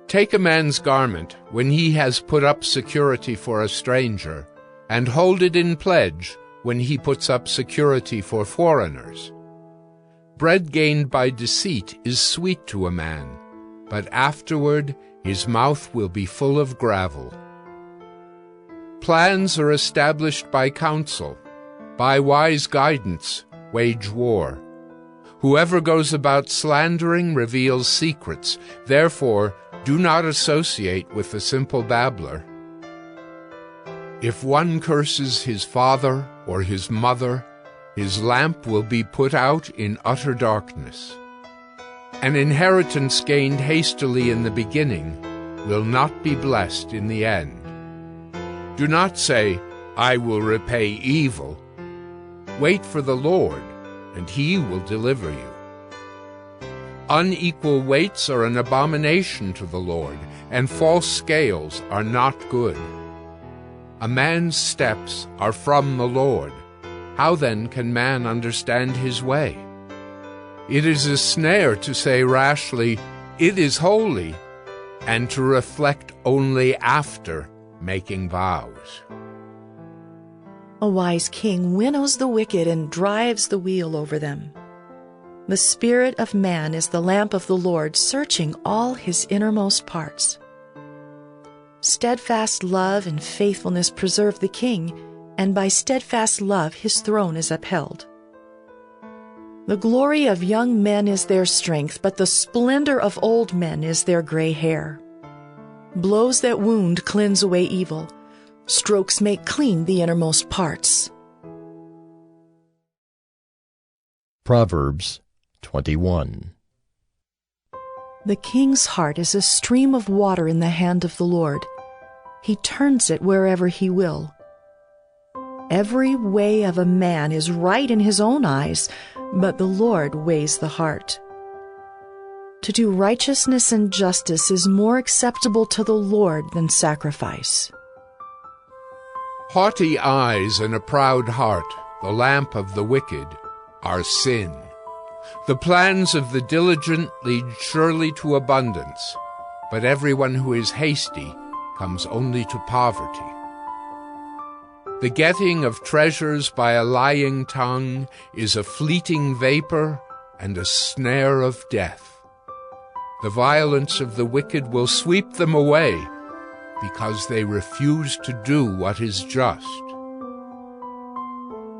Take a man's garment when he has put up security for a stranger, and hold it in pledge when he puts up security for foreigners. Bread gained by deceit is sweet to a man, but afterward his mouth will be full of gravel. Plans are established by counsel. By wise guidance, wage war. Whoever goes about slandering reveals secrets. Therefore, do not associate with the simple babbler. If one curses his father or his mother, his lamp will be put out in utter darkness. An inheritance gained hastily in the beginning will not be blessed in the end. Do not say, I will repay evil. Wait for the Lord, and he will deliver you. Unequal weights are an abomination to the Lord, and false scales are not good. A man's steps are from the Lord. How then can man understand his way? It is a snare to say rashly, it is holy, and to reflect only after making vows. A wise king winnows the wicked and drives the wheel over them. The spirit of man is the lamp of the Lord, searching all his innermost parts. Steadfast love and faithfulness preserve the king, and by steadfast love his throne is upheld. The glory of young men is their strength, but the splendor of old men is their gray hair. Blows that wound cleanse away evil. Strokes make clean the innermost parts. Proverbs 21. The king's heart is a stream of water in the hand of the Lord. He turns it wherever he will. Every way of a man is right in his own eyes, but the Lord weighs the heart. To do righteousness and justice is more acceptable to the Lord than sacrifice. Haughty eyes and a proud heart, the lamp of the wicked, are sin. The plans of the diligent lead surely to abundance, but everyone who is hasty comes only to poverty. The getting of treasures by a lying tongue is a fleeting vapor and a snare of death. The violence of the wicked will sweep them away, because they refuse to do what is just.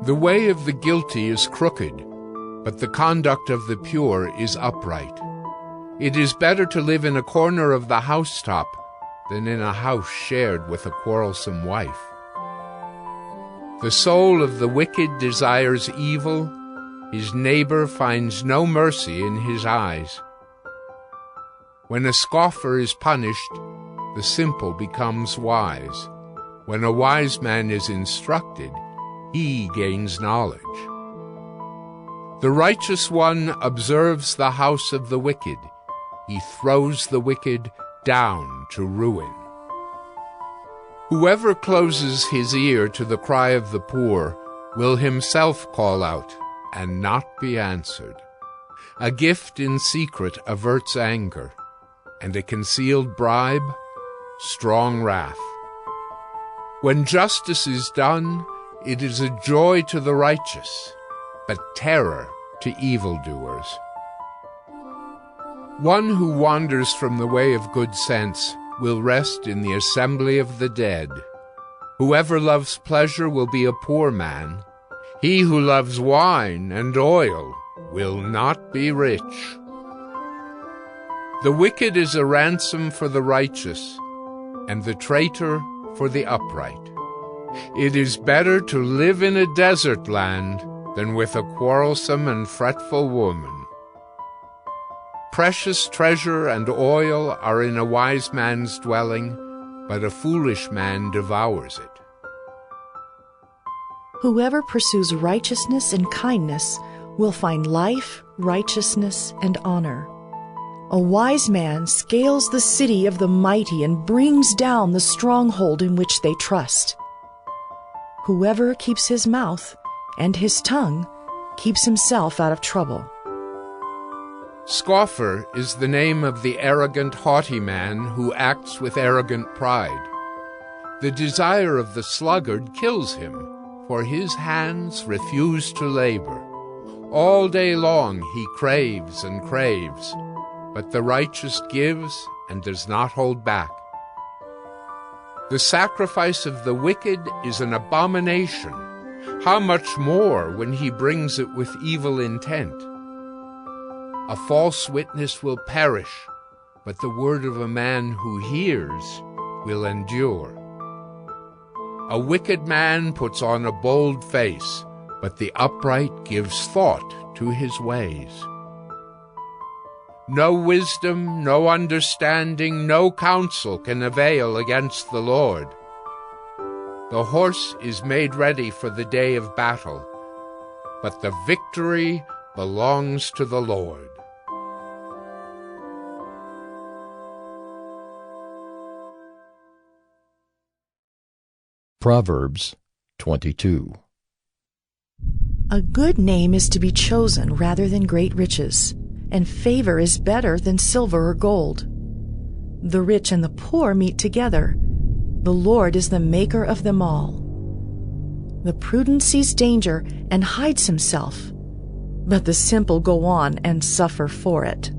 The way of the guilty is crooked, but the conduct of the pure is upright. It is better to live in a corner of the housetop than in a house shared with a quarrelsome wife. The soul of the wicked desires evil. His neighbor finds no mercy in his eyes. When a scoffer is punished, the simple becomes wise. When a wise man is instructed, he gains knowledge. The righteous one observes the house of the wicked. He throws the wicked down to ruin. Whoever closes his ear to the cry of the poor will himself call out and not be answered. A gift in secret averts anger, and a concealed bribe, strong wrath. When justice is done, it is a joy to the righteous, but terror to evildoers. One who wanders from the way of good sense will rest in the assembly of the dead. Whoever loves pleasure will be a poor man. He who loves wine and oil will not be rich. The wicked is a ransom for the righteous, and the traitor for the upright. It is better to live in a desert land than with a quarrelsome and fretful woman. Precious treasure and oil are in a wise man's dwelling, but a foolish man devours it. Whoever pursues righteousness and kindness will find life, righteousness, and honor. A wise man scales the city of the mighty and brings down the stronghold in which they trust. Whoever keeps his mouth and his tongue keeps himself out of trouble. Scoffer is the name of the arrogant, haughty man who acts with arrogant pride. The desire of the sluggard kills him, for his hands refuse to labor. All day long he craves and craves, but the righteous gives and does not hold back. The sacrifice of the wicked is an abomination. How much more when he brings it with evil intent? A false witness will perish, but the word of a man who hears will endure. A wicked man puts on a bold face, but the upright gives thought to his ways. No wisdom, no understanding, no counsel can avail against the Lord. The horse is made ready for the day of battle, but the victory belongs to the Lord. Proverbs 22. A good name is to be chosen rather than great riches, and favor is better than silver or gold. The rich and the poor meet together. The Lord is the maker of them all. The prudent sees danger and hides himself, but the simple go on and suffer for it.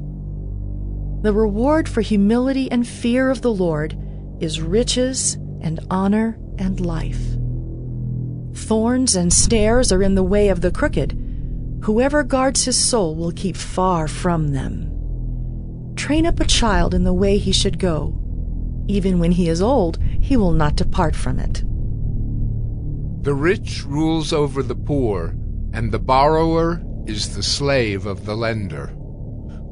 The reward for humility and fear of the Lord is riches and honor and life. Thorns and snares are in the way of the crooked. Whoever guards his soul will keep far from them. Train up a child in the way he should go. Even when he is old, he will not depart from it. The rich rules over the poor, and the borrower is the slave of the lender.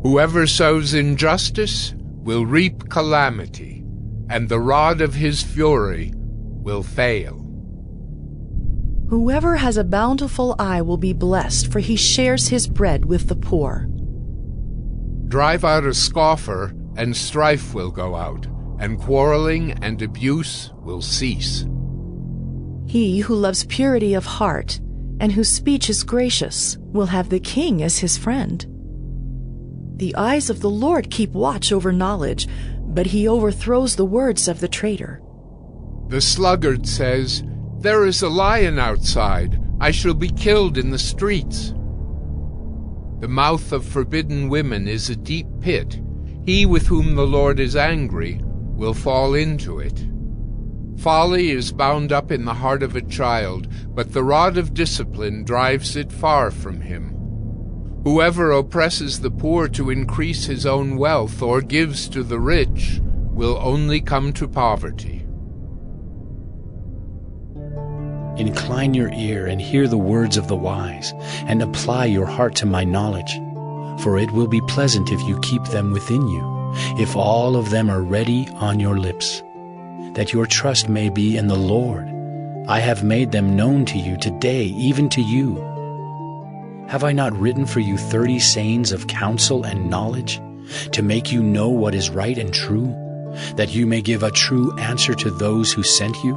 Whoever sows injustice will reap calamity, and the rod of his fury will fail. Whoever has a bountiful eye will be blessed, for he shares his bread with the poor. Drive out a scoffer, and strife will go out, and quarreling and abuse will cease. He who loves purity of heart and whose speech is gracious will have the king as his friend. The eyes of the Lord keep watch over knowledge, but he overthrows the words of the traitor. The sluggard says, "There is a lion outside. I shall be killed in the streets." The mouth of forbidden women is a deep pit. He with whom the Lord is angry will fall into it. Folly is bound up in the heart of a child, but the rod of discipline drives it far from him. Whoever oppresses the poor to increase his own wealth or gives to the rich will only come to poverty. Incline your ear and hear the words of the wise, and apply your heart to my knowledge. For it will be pleasant if you keep them within you, if all of them are ready on your lips. That your trust may be in the Lord, I have made them known to you today, even to you. Have I not written for you 30 sayings of counsel and knowledge, to make you know what is right and true, that you may give a true answer to those who sent you?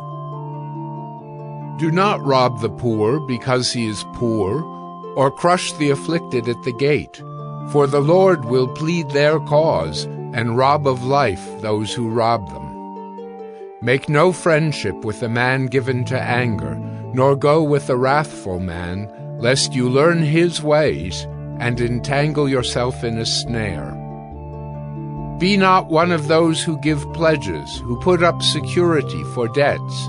Do not rob the poor because he is poor, or crush the afflicted at the gate, for the Lord will plead their cause and rob of life those who rob them. Make no friendship with a man given to anger, nor go with a wrathful man, lest you learn his ways and entangle yourself in a snare. Be not one of those who give pledges, who put up security for debts.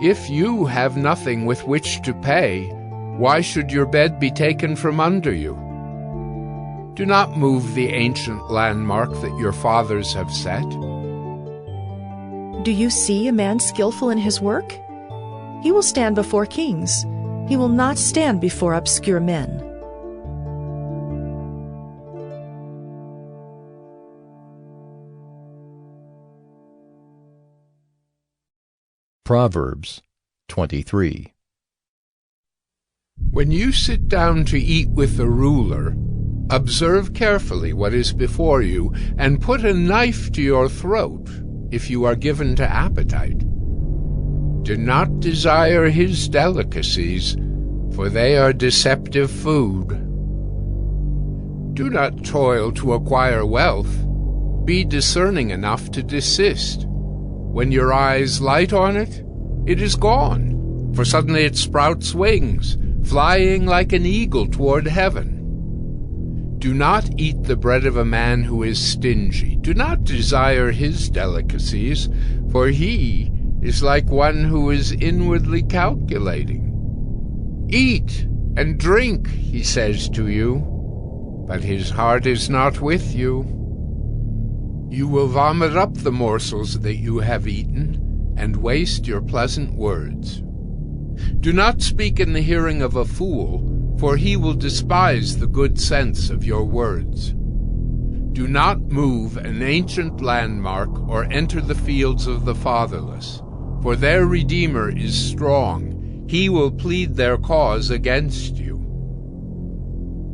If you have nothing with which to pay, why should your bed be taken from under you? Do not move the ancient landmark that your fathers have set. Do you see a man skillful in his work? He will stand before kings. He will not stand before obscure men. Proverbs 23. When you sit down to eat with the ruler, observe carefully what is before you, and put a knife to your throat if you are given to appetite. Do not desire his delicacies, for they are deceptive food. Do not toil to acquire wealth. Be discerning enough to desist. When your eyes light on it, it is gone, for suddenly it sprouts wings, flying like an eagle toward heaven. Do not eat the bread of a man who is stingy. Do not desire his delicacies, for he is like one who is inwardly calculating. Eat and drink, he says to you, but his heart is not with you. You will vomit up the morsels that you have eaten, and waste your pleasant words. Do not speak in the hearing of a fool, for he will despise the good sense of your words. Do not move an ancient landmark or enter the fields of the fatherless, for their Redeemer is strong. He will plead their cause against you.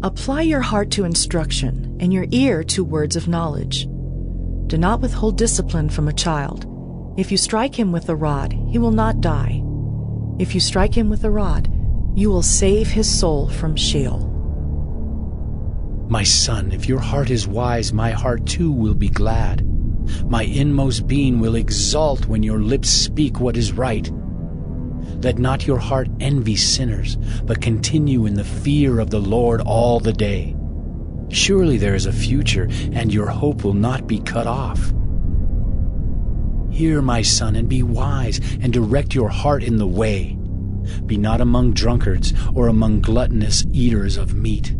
Apply your heart to instruction and your ear to words of knowledge. Do not withhold discipline from a child. If you strike him with a rod, he will not die. If you strike him with a rod, you will save his soul from Sheol. My son, if your heart is wise, my heart too will be glad. My inmost being will exult when your lips speak what is right. Let not your heart envy sinners, but continue in the fear of the Lord all the day. Surely there is a future, and your hope will not be cut off. Hear, my son, and be wise, and direct your heart in the way. Be not among drunkards, or among gluttonous eaters of meat.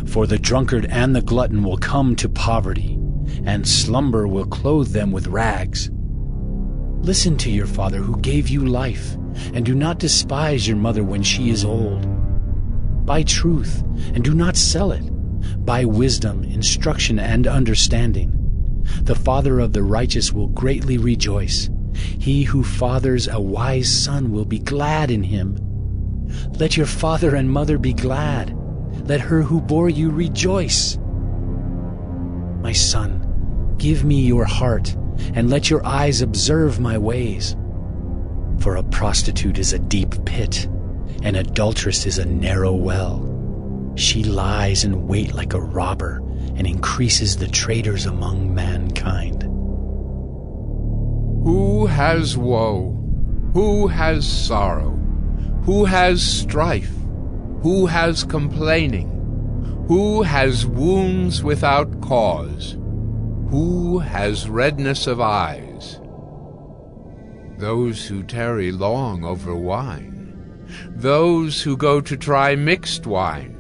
For the drunkard and the glutton will come to poverty, and slumber will clothe them with rags. Listen to your father who gave you life, and do not despise your mother when she is old. Buy truth, and do not sell it. Buy wisdom, instruction, and understanding. The father of the righteous will greatly rejoice. He who fathers a wise son will be glad in him. Let your father and mother be glad. Let her who bore you rejoice. My son, give me your heart, and let your eyes observe my ways. For a prostitute is a deep pit, an adulteress is a narrow well. She lies in wait like a robber, and increases the traitors among mankind. Who has woe? Who has sorrow? Who has strife? Who has complaining? Who has wounds without cause? Who has redness of eyes? Those who tarry long over wine, those who go to try mixed wine.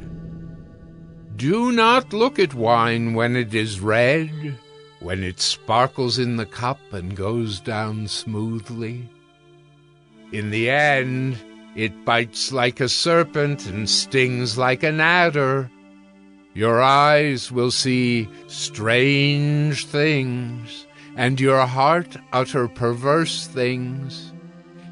Do not look at wine when it is red, when it sparkles in the cup and goes down smoothly. In the end, it bites like a serpent and stings like an adder. Your eyes will see strange things, and your heart utter perverse things.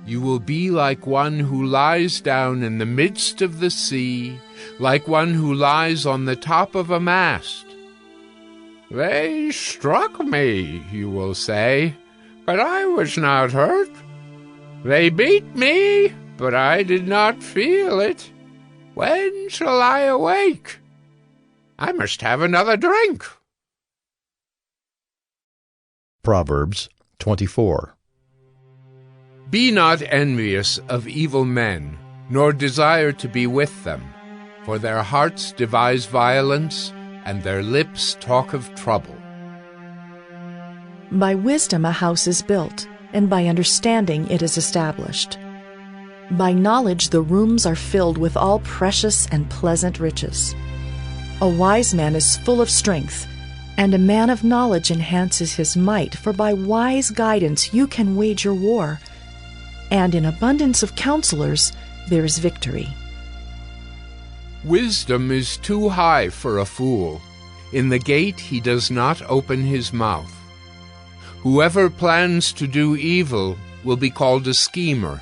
You will be like one who lies down in the midst of the sea, like one who lies on the top of a mast. They struck me, you will say, but I was not hurt. They beat me, but I did not feel it. When shall I awake? I must have another drink. Proverbs 24. Be not envious of evil men, nor desire to be with them, for their hearts devise violence, and their lips talk of trouble. By wisdom a house is built, and by understanding it is established. By knowledge the rooms are filled with all precious and pleasant riches. A wise man is full of strength, and a man of knowledge enhances his might, for by wise guidance you can wage your war, and in abundance of counselors there is victory. Wisdom is too high for a fool. In the gate he does not open his mouth. Whoever plans to do evil will be called a schemer.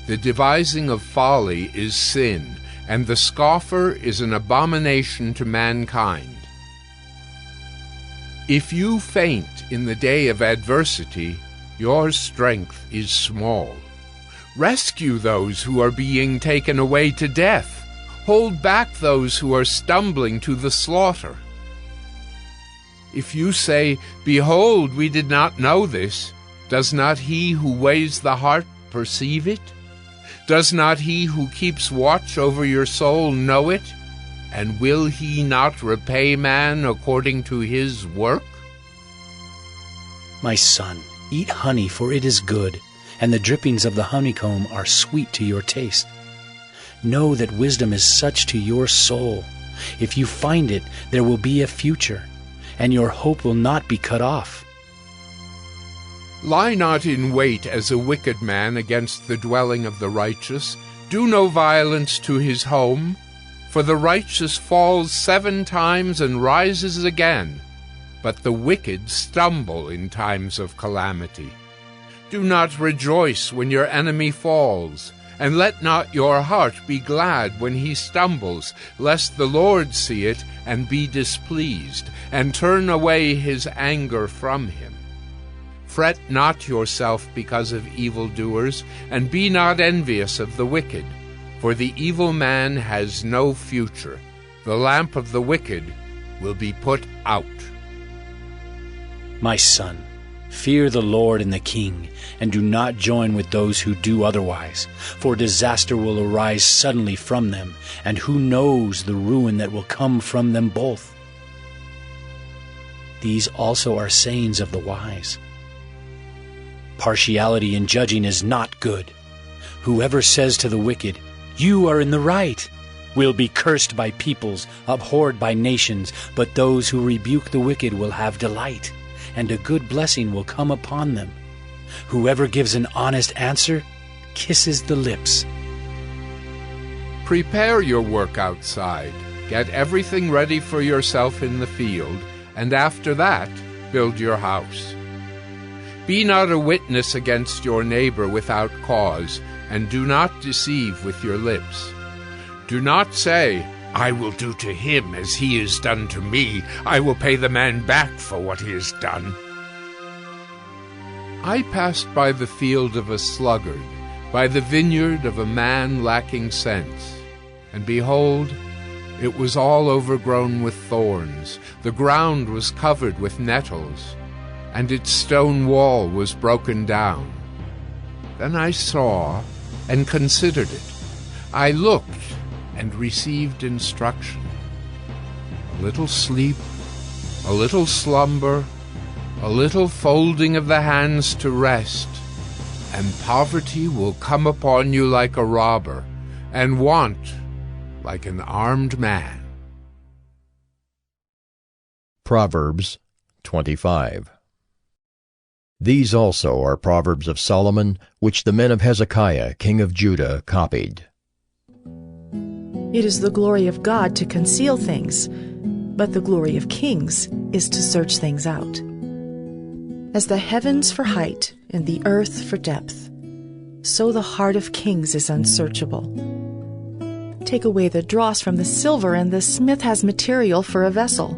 The devising of folly is sin, and the scoffer is an abomination to mankind. If you faint in the day of adversity, your strength is small. Rescue those who are being taken away to death. Hold back those who are stumbling to the slaughter. If you say, "Behold, we did not know this," does not he who weighs the heart perceive it? Does not he who keeps watch over your soul know it? And will he not repay man according to his work? My son, eat honey, for it is good, and the drippings of the honeycomb are sweet to your taste. Know that wisdom is such to your soul. If you find it, there will be a future, and your hope will not be cut off. Lie not in wait as a wicked man against the dwelling of the righteous. Do no violence to his home. For the righteous falls 7 times and rises again, but the wicked stumble in times of calamity. Do not rejoice when your enemy falls, and let not your heart be glad when he stumbles, lest the Lord see it and be displeased, and turn away his anger from him. Fret not yourself because of evildoers, and be not envious of the wicked, for the evil man has no future. The lamp of the wicked will be put out. My son, fear the Lord and the king, and do not join with those who do otherwise, for disaster will arise suddenly from them, and who knows the ruin that will come from them both. These also are sayings of the wise. Partiality in judging is not good. Whoever says to the wicked, "You are in the right," will be cursed by peoples, abhorred by nations, but those who rebuke the wicked will have delight, and a good blessing will come upon them. Whoever gives an honest answer kisses the lips. Prepare your work outside. Get everything ready for yourself in the field, and after that, build your house. Be not a witness against your neighbor without cause, and do not deceive with your lips. Do not say, "I will do to him as he has done to me. I will pay the man back for what he has done." I passed by the field of a sluggard, by the vineyard of a man lacking sense, and behold, it was all overgrown with thorns. The ground was covered with nettles, and its stone wall was broken down. Then I saw and considered it. I looked and received instruction. A little sleep, a little slumber, a little folding of the hands to rest, and poverty will come upon you like a robber, and want like an armed man. Proverbs 25. These also are proverbs of Solomon, which the men of Hezekiah, king of Judah, copied. It is the glory of God to conceal things, but the glory of kings is to search things out. As the heavens for height and the earth for depth, so the heart of kings is unsearchable. Take away the dross from the silver, and the smith has material for a vessel.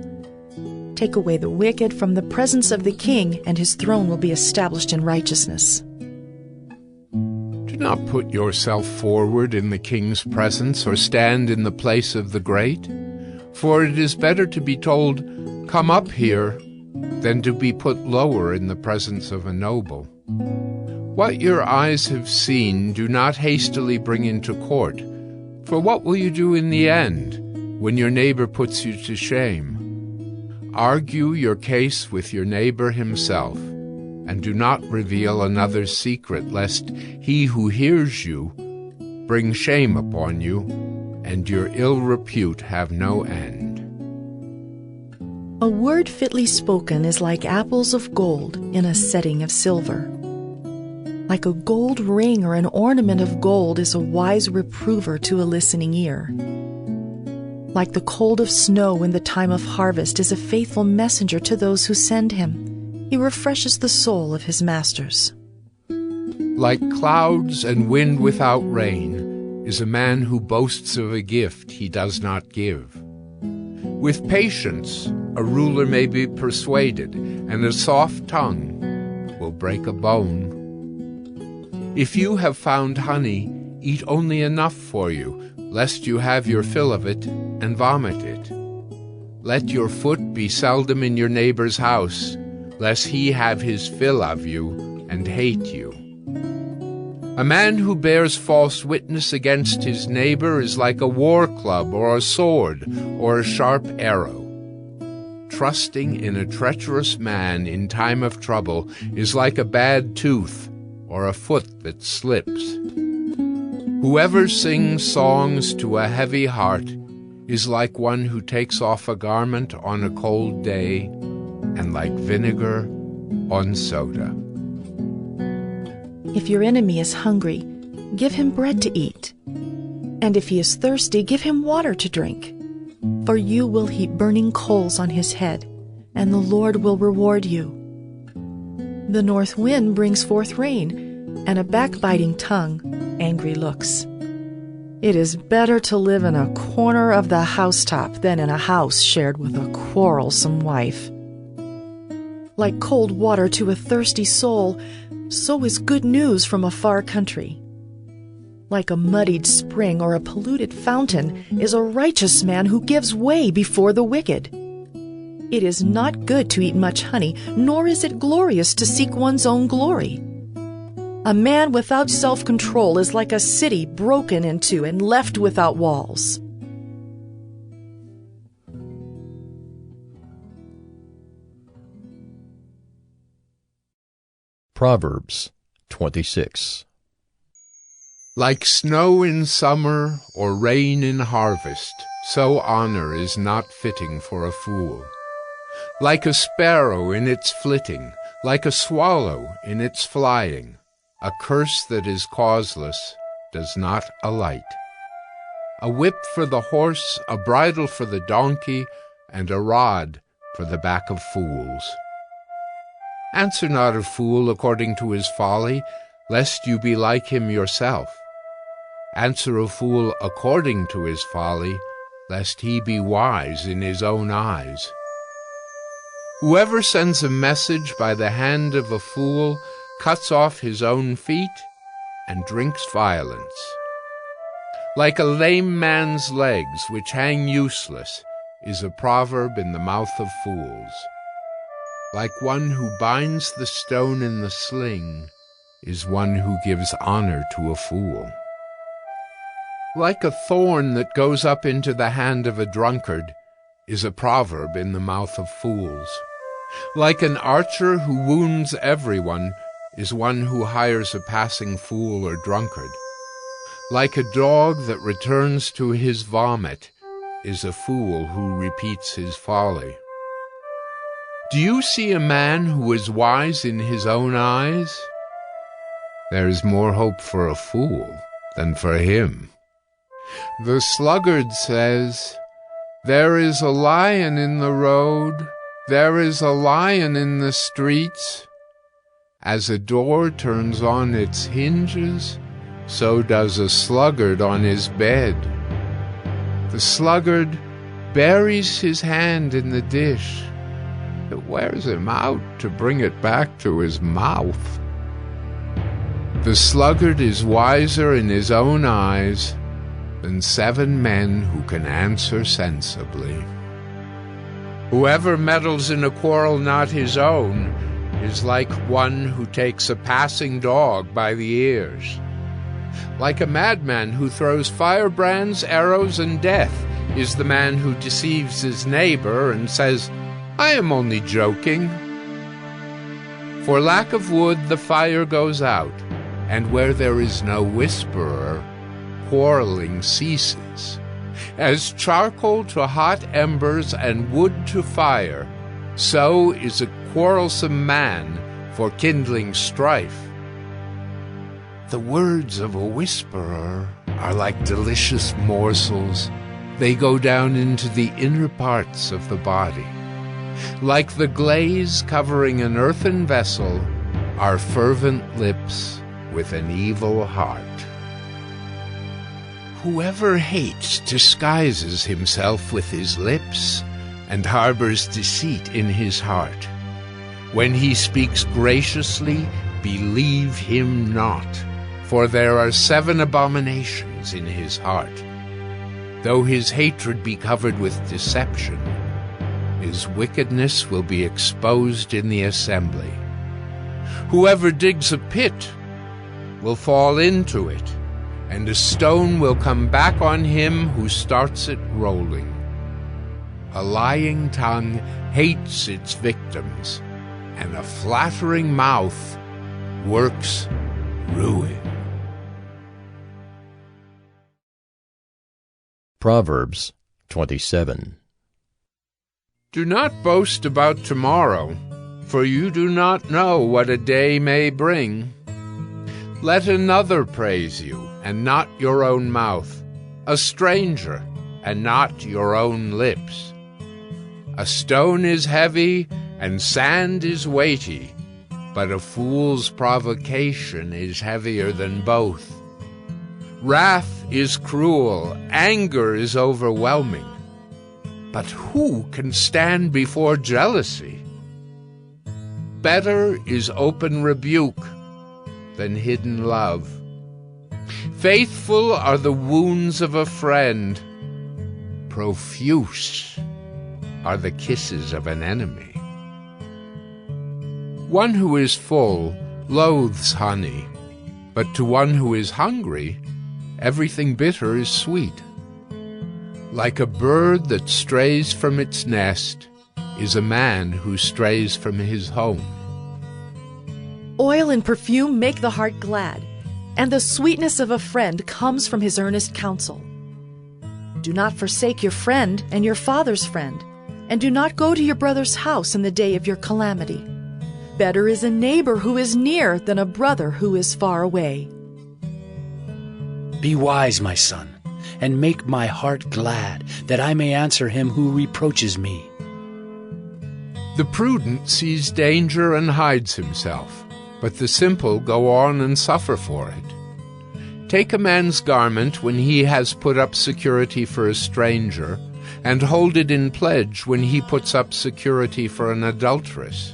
Take away the wicked from the presence of the king, and his throne will be established in righteousness. Do not put yourself forward in the king's presence, or stand in the place of the great. For it is better to be told, "Come up here," than to be put lower in the presence of a noble. What your eyes have seen, do not hastily bring into court. For what will you do in the end, when your neighbor puts you to shame? Argue your case with your neighbor himself, and do not reveal another's secret, lest he who hears you bring shame upon you, and your ill repute have no end. A word fitly spoken is like apples of gold in a setting of silver. Like a gold ring or an ornament of gold is a wise reprover to a listening ear. Like the cold of snow in the time of harvest is a faithful messenger to those who send him. He refreshes the soul of his masters. Like clouds and wind without rain is a man who boasts of a gift he does not give. With patience a ruler may be persuaded, and a soft tongue will break a bone. If you have found honey, eat only enough for you, lest you have your fill of it and vomit it. Let your foot be seldom in your neighbor's house, lest he have his fill of you and hate you. A man who bears false witness against his neighbor is like a war club or a sword or a sharp arrow. Trusting in a treacherous man in time of trouble is like a bad tooth or a foot that slips. Whoever sings songs to a heavy heart is like one who takes off a garment on a cold day, and like vinegar on soda. If your enemy is hungry, give him bread to eat. And if he is thirsty, give him water to drink. For you will heap burning coals on his head, and the Lord will reward you. The north wind brings forth rain, and a backbiting tongue, angry looks. It is better to live in a corner of the housetop than in a house shared with a quarrelsome wife. Like cold water to a thirsty soul, so is good news from a far country. Like a muddied spring or a polluted fountain is a righteous man who gives way before the wicked. It is not good to eat much honey, nor is it glorious to seek one's own glory. A man without self-control is like a city broken into and left without walls. Proverbs 26. Like snow in summer or rain in harvest, so honor is not fitting for a fool. Like a sparrow in its flitting, like a swallow in its flying, a curse that is causeless does not alight. A whip for the horse, a bridle for the donkey, and a rod for the back of fools. Answer not a fool according to his folly, lest you be like him yourself. Answer a fool according to his folly, lest he be wise in his own eyes. Whoever sends a message by the hand of a fool cuts off his own feet and drinks violence. Like a lame man's legs which hang useless is a proverb in the mouth of fools. Like one who binds the stone in the sling is one who gives honor to a fool. Like a thorn that goes up into the hand of a drunkard is a proverb in the mouth of fools. Like an archer who wounds everyone is one who hires a passing fool or drunkard. Like a dog that returns to his vomit is a fool who repeats his folly. Do you see a man who is wise in his own eyes? There is more hope for a fool than for him. The sluggard says, "There is a lion in the road, there is a lion in the streets," As a door turns on its hinges, so does a sluggard on his bed. The sluggard buries his hand in the dish. It wears him out to bring it back to his mouth. The sluggard is wiser in his own eyes than 7 men who can answer sensibly. Whoever meddles in a quarrel not his own is like one who takes a passing dog by the ears. Like a madman who throws firebrands, arrows, and death is the man who deceives his neighbor and says, "I am only joking." For lack of wood the fire goes out, and where there is no whisperer, quarreling ceases. As charcoal to hot embers and wood to fire, so is a quarrelsome man for kindling strife. The words of a whisperer are like delicious morsels. They go down into the inner parts of the body. Like the glaze covering an earthen vessel are fervent lips with an evil heart. Whoever hates disguises himself with his lips and harbors deceit in his heart. When he speaks graciously, believe him not, for there are 7 abominations in his heart. Though his hatred be covered with deception, his wickedness will be exposed in the assembly. Whoever digs a pit will fall into it, and a stone will come back on him who starts it rolling. A lying tongue hates its victims, and a flattering mouth works ruin. Proverbs 27. Do not boast about tomorrow, for you do not know what a day may bring. Let another praise you, and not your own mouth, a stranger, and not your own lips. A stone is heavy, and sand is weighty, but a fool's provocation is heavier than both. Wrath is cruel, anger is overwhelming, but who can stand before jealousy? Better is open rebuke than hidden love. Faithful are the wounds of a friend. Profuse are the kisses of an enemy. One who is full loathes honey, but to one who is hungry, everything bitter is sweet. Like a bird that strays from its nest is a man who strays from his home. Oil and perfume make the heart glad, and the sweetness of a friend comes from his earnest counsel. Do not forsake your friend and your father's friend, and do not go to your brother's house in the day of your calamity. Better is a neighbor who is near than a brother who is far away. Be wise, my son, and make my heart glad, that I may answer him who reproaches me. The prudent sees danger and hides himself, but the simple go on and suffer for it. Take a man's garment when he has put up security for a stranger, and hold it in pledge when he puts up security for an adulteress.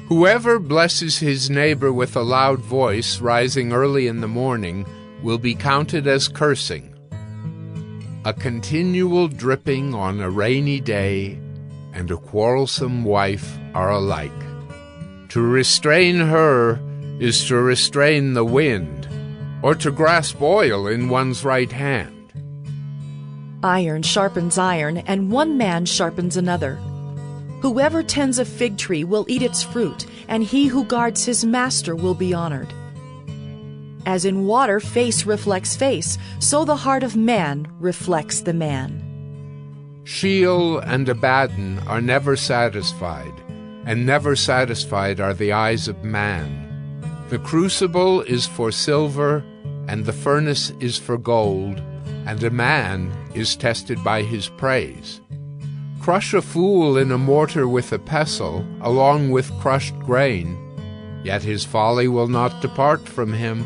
Whoever blesses his neighbor with a loud voice rising early in the morning will be counted as cursing. A continual dripping on a rainy day and a quarrelsome wife are alike. To restrain her is to restrain the wind, or to grasp oil in one's right hand. Iron sharpens iron, and one man sharpens another. Whoever tends a fig tree will eat its fruit, and he who guards his master will be honored. As in water face reflects face, so the heart of man reflects the man. Sheol and Abaddon are never satisfied, and never satisfied are the eyes of man. The crucible is for silver, and the furnace is for gold, and a man is tested by his praise. Crush a fool in a mortar with a pestle, along with crushed grain, yet his folly will not depart from him.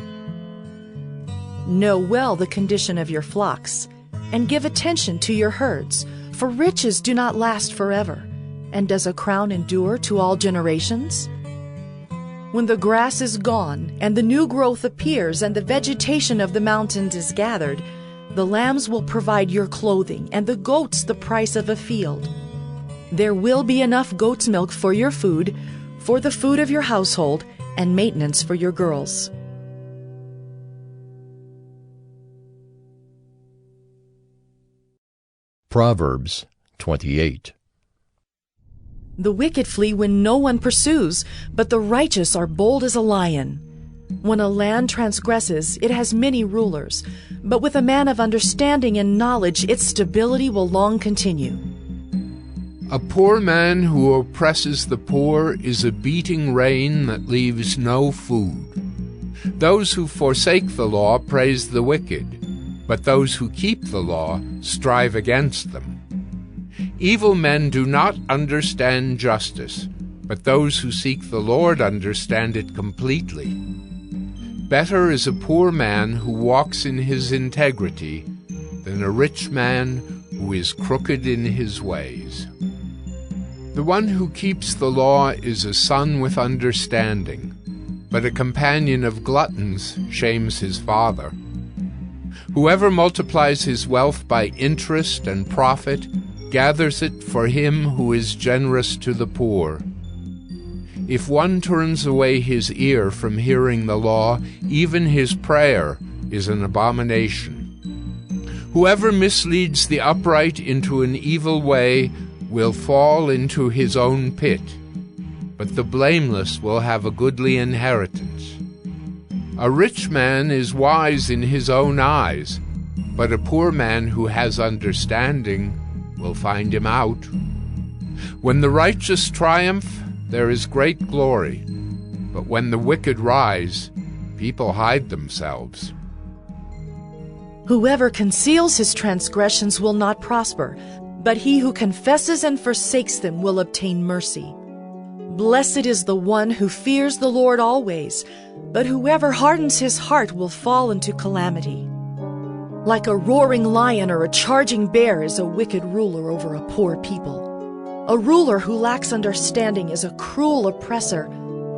Know well the condition of your flocks, and give attention to your herds, for riches do not last forever, and does a crown endure to all generations? When the grass is gone, and the new growth appears, and the vegetation of the mountains is gathered, the lambs will provide your clothing, and the goats the price of a field. There will be enough goat's milk for your food, for the food of your household, and maintenance for your girls. Proverbs 28. The wicked flee when no one pursues, but the righteous are bold as a lion. When a land transgresses, it has many rulers, but with a man of understanding and knowledge, its stability will long continue. A poor man who oppresses the poor is a beating rain that leaves no food. Those who forsake the law praise the wicked, but those who keep the law strive against them. Evil men do not understand justice, but those who seek the Lord understand it completely. Better is a poor man who walks in his integrity than a rich man who is crooked in his ways. The one who keeps the law is a son with understanding, but a companion of gluttons shames his father. Whoever multiplies his wealth by interest and profit gathers it for him who is generous to the poor. If one turns away his ear from hearing the law, even his prayer is an abomination. Whoever misleads the upright into an evil way will fall into his own pit, but the blameless will have a goodly inheritance. A rich man is wise in his own eyes, but a poor man who has understanding will find him out. When the righteous triumph, there is great glory, but when the wicked rise, people hide themselves. Whoever conceals his transgressions will not prosper, but he who confesses and forsakes them will obtain mercy. Blessed is the one who fears the Lord always, but whoever hardens his heart will fall into calamity. Like a roaring lion or a charging bear is a wicked ruler over a poor people. A ruler who lacks understanding is a cruel oppressor,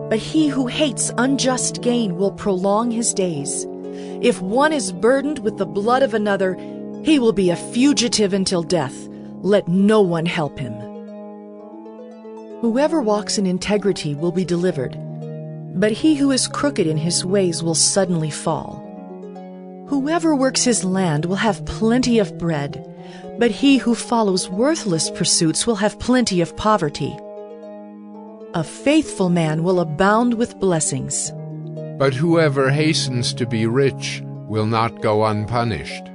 but he who hates unjust gain will prolong his days. If one is burdened with the blood of another, he will be a fugitive until death. Let no one help him. Whoever walks in integrity will be delivered, but he who is crooked in his ways will suddenly fall. Whoever works his land will have plenty of bread, but he who follows worthless pursuits will have plenty of poverty. A faithful man will abound with blessings, but whoever hastens to be rich will not go unpunished.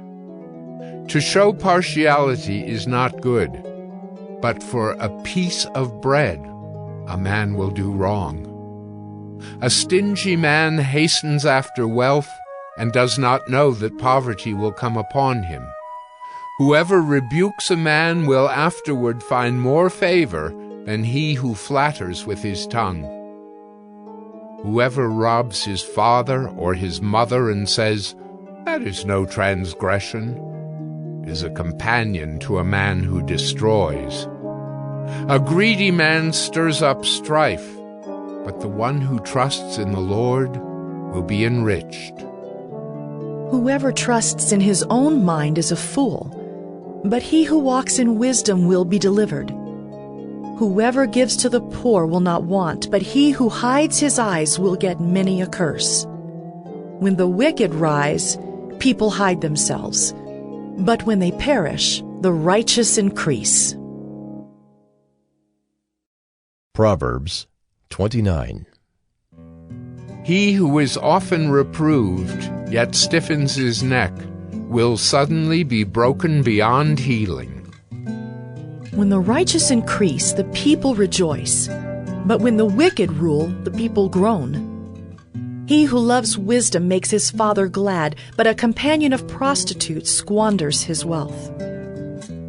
To show partiality is not good, but for a piece of bread a man will do wrong. A stingy man hastens after wealth and does not know that poverty will come upon him. Whoever rebukes a man will afterward find more favor than he who flatters with his tongue. Whoever robs his father or his mother and says, "That is no transgression," is a companion to a man who destroys. A greedy man stirs up strife, but the one who trusts in the Lord will be enriched. Whoever trusts in his own mind is a fool, but he who walks in wisdom will be delivered. Whoever gives to the poor will not want, but he who hides his eyes will get many a curse. When the wicked rise, people hide themselves, but when they perish, the righteous increase. Proverbs 29. He who is often reproved, yet stiffens his neck, will suddenly be broken beyond healing. When the righteous increase, the people rejoice, but when the wicked rule, the people groan. He who loves wisdom makes his father glad, but a companion of prostitutes squanders his wealth.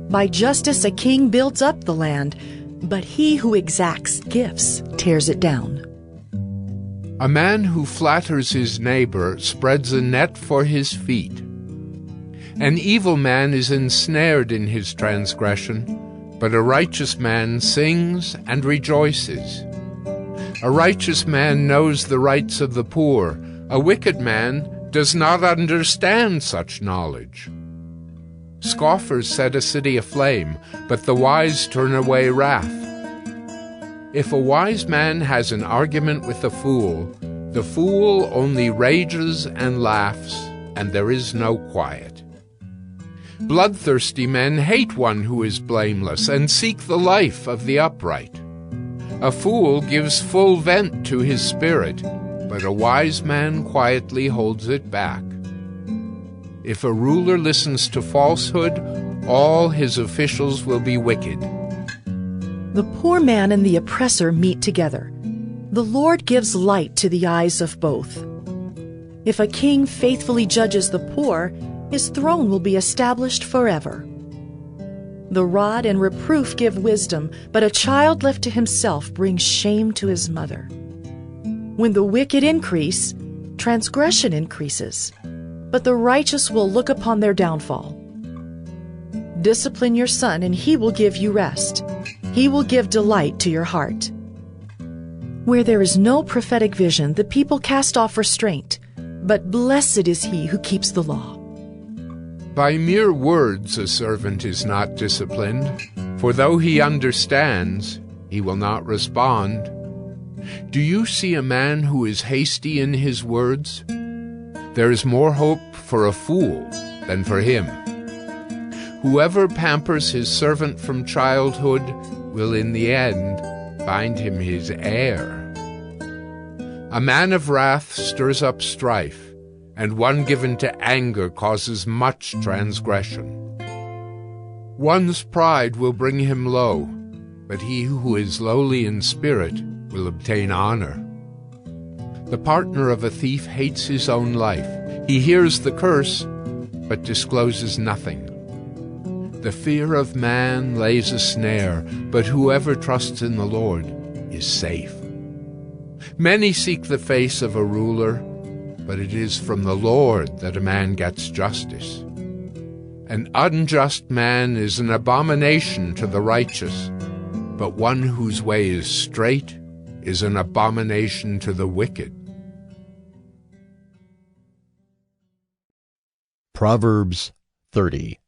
By justice a king builds up the land, but he who exacts gifts tears it down. A man who flatters his neighbor spreads a net for his feet. An evil man is ensnared in his transgression, but a righteous man sings and rejoices. A righteous man knows the rights of the poor. A wicked man does not understand such knowledge. Scoffers set a city aflame, but the wise turn away wrath. If a wise man has an argument with the fool only rages and laughs, and there is no quiet. Bloodthirsty men hate one who is blameless and seek the life of the upright. A fool gives full vent to his spirit, but a wise man quietly holds it back. If a ruler listens to falsehood, all his officials will be wicked. The poor man and the oppressor meet together. The Lord gives light to the eyes of both. If a king faithfully judges the poor, his throne will be established forever. The rod and reproof give wisdom, but a child left to himself brings shame to his mother. When the wicked increase, transgression increases, but the righteous will look upon their downfall. Discipline your son, and he will give you rest. He will give delight to your heart. Where there is no prophetic vision, the people cast off restraint, but blessed is he who keeps the law. By mere words a servant is not disciplined, for though he understands, he will not respond. Do you see a man who is hasty in his words? There is more hope for a fool than for him. Whoever pampers his servant from childhood will in the end find him his heir. A man of wrath stirs up strife, and one given to anger causes much transgression. One's pride will bring him low, but he who is lowly in spirit will obtain honor. The partner of a thief hates his own life. He hears the curse, but discloses nothing. The fear of man lays a snare, but whoever trusts in the Lord is safe. Many seek the face of a ruler, but it is from the Lord that a man gets justice. An unjust man is an abomination to the righteous, but one whose way is straight is an abomination to the wicked. Proverbs 30.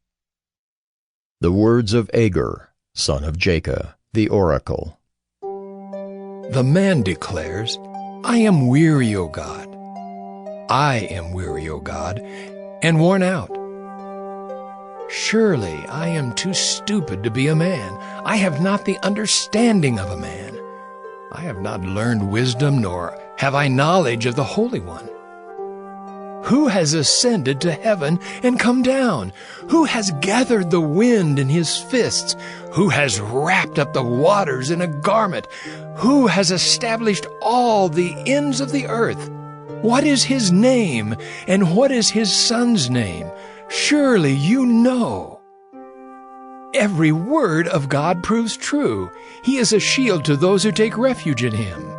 The words of Agur, son of Jacob, the oracle. The man declares, I am weary, O God. I am weary, O God, and worn out. Surely I am too stupid to be a man. I have not the understanding of a man. I have not learned wisdom, nor have I knowledge of the Holy One. Who has ascended to heaven and come down? Who has gathered the wind in his fists? Who has wrapped up the waters in a garment? Who has established all the ends of the earth? What is his name, and what is his son's name? Surely you know. Every word of God proves true. He is a shield to those who take refuge in him.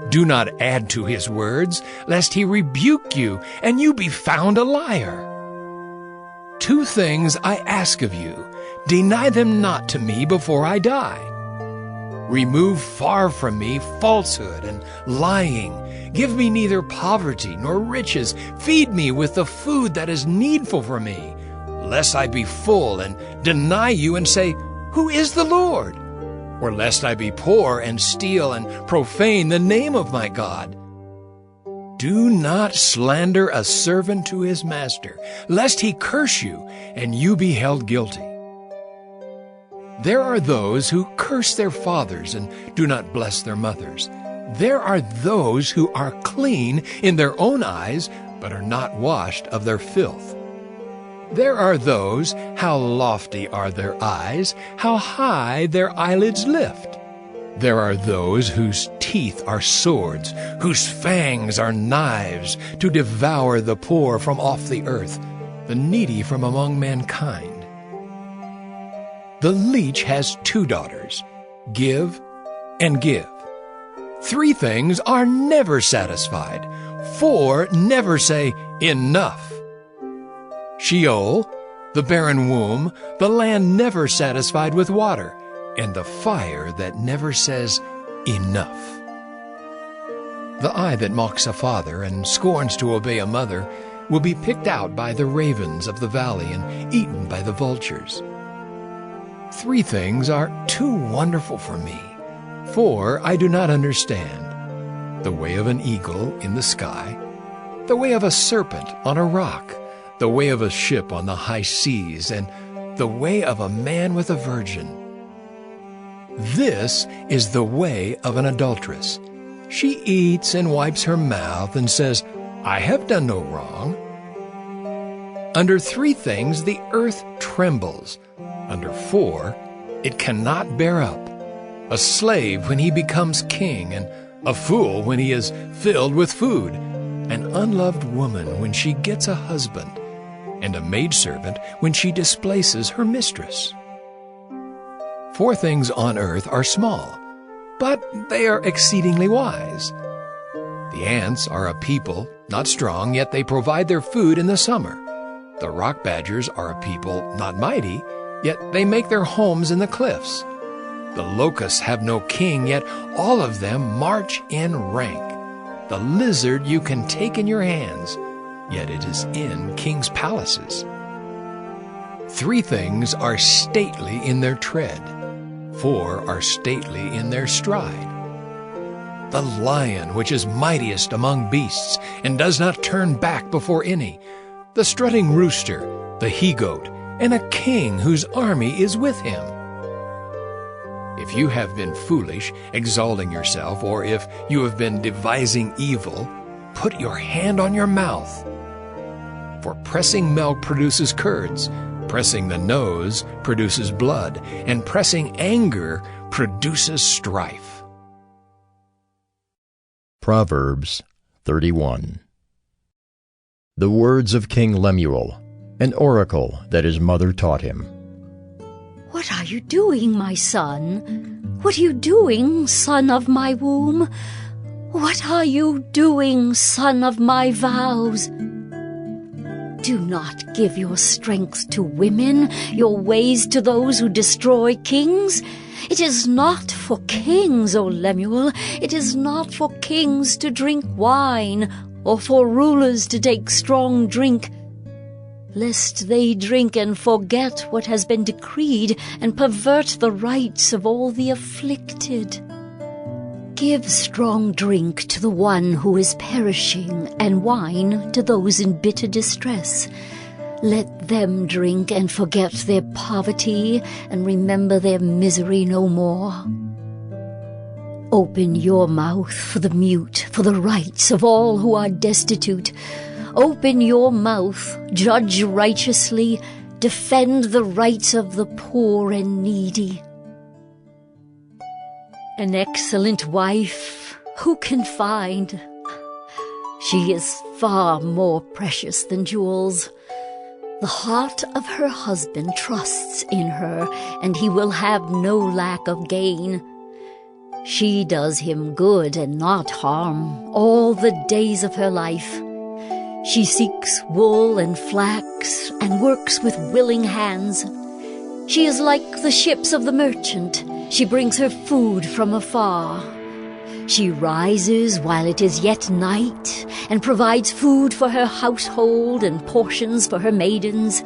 Do not add to his words, lest he rebuke you, and you be found a liar. 2 things I ask of you. Deny them not to me before I die. Remove far from me falsehood and lying. Give me neither poverty nor riches. Feed me with the food that is needful for me, lest I be full and deny you and say, Who is the Lord? Or lest I be poor and steal and profane the name of my God. Do not slander a servant to his master, lest he curse you and you be held guilty. There are those who curse their fathers and do not bless their mothers. There are those who are clean in their own eyes, but are not washed of their filth. There are those, how lofty are their eyes, how high their eyelids lift. There are those whose teeth are swords, whose fangs are knives, to devour the poor from off the earth, the needy from among mankind. The leech has 2 daughters, give and give. 3 things are never satisfied. 4 never say, enough. Sheol, the barren womb, the land never satisfied with water, and the fire that never says, enough. The eye that mocks a father and scorns to obey a mother will be picked out by the ravens of the valley and eaten by the vultures. 3 things are too wonderful for me. 4 I do not understand: the way of an eagle in the sky, the way of a serpent on a rock, the way of a ship on the high seas, and the way of a man with a virgin. This is the way of an adulteress. She eats and wipes her mouth and says, I have done no wrong. Under 3 things the earth trembles. Under 4 it cannot bear up: a slave when he becomes king, and a fool when he is filled with food, an unloved woman when she gets a husband, and a maidservant when she displaces her mistress. 4 things on earth are small, but they are exceedingly wise. The ants are a people, not strong, yet they provide their food in the summer. The rock badgers are a people, not mighty, yet they make their homes in the cliffs. The locusts have no king, yet all of them march in rank. The lizard you can take in your hands, yet it is in kings' palaces. 3 things are stately in their tread. 4 are stately in their stride. The lion which is mightiest among beasts, and does not turn back before any. The strutting rooster, the he-goat, and a king whose army is with him. If you have been foolish, exalting yourself, or if you have been devising evil, put your hand on your mouth. For pressing milk produces curds, pressing the nose produces blood, and pressing anger produces strife. Proverbs 31. The words of King Lemuel, an oracle that his mother taught him. What are you doing, my son? What are you doing, son of my womb? What are you doing, son of my vows? Do not give your strength to women, your ways to those who destroy kings. It is not for kings, O Lemuel, it is not for kings to drink wine, or for rulers to take strong drink, lest they drink and forget what has been decreed, and pervert the rights of all the afflicted. Give strong drink to the one who is perishing, and wine to those in bitter distress. Let them drink and forget their poverty, and remember their misery no more. Open your mouth for the mute, for the rights of all who are destitute. Open your mouth, judge righteously, defend the rights of the poor and needy. An excellent wife, who can find? She is far more precious than jewels. The heart of her husband trusts in her, and he will have no lack of gain. She does him good and not harm all the days of her life. She seeks wool and flax and works with willing hands. She is like the ships of the merchant. She brings her food from afar. She rises while it is yet night and provides food for her household and portions for her maidens.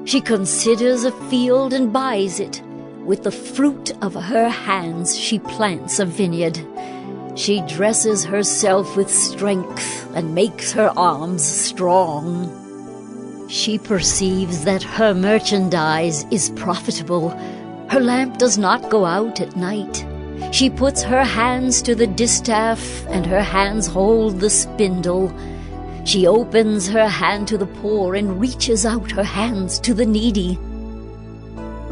She considers a field and buys it. With the fruit of her hands she plants a vineyard. She dresses herself with strength and makes her arms strong. She perceives that her merchandise is profitable. Her lamp does not go out at night. She puts her hands to the distaff, and her hands hold the spindle. She opens her hand to the poor and reaches out her hands to the needy.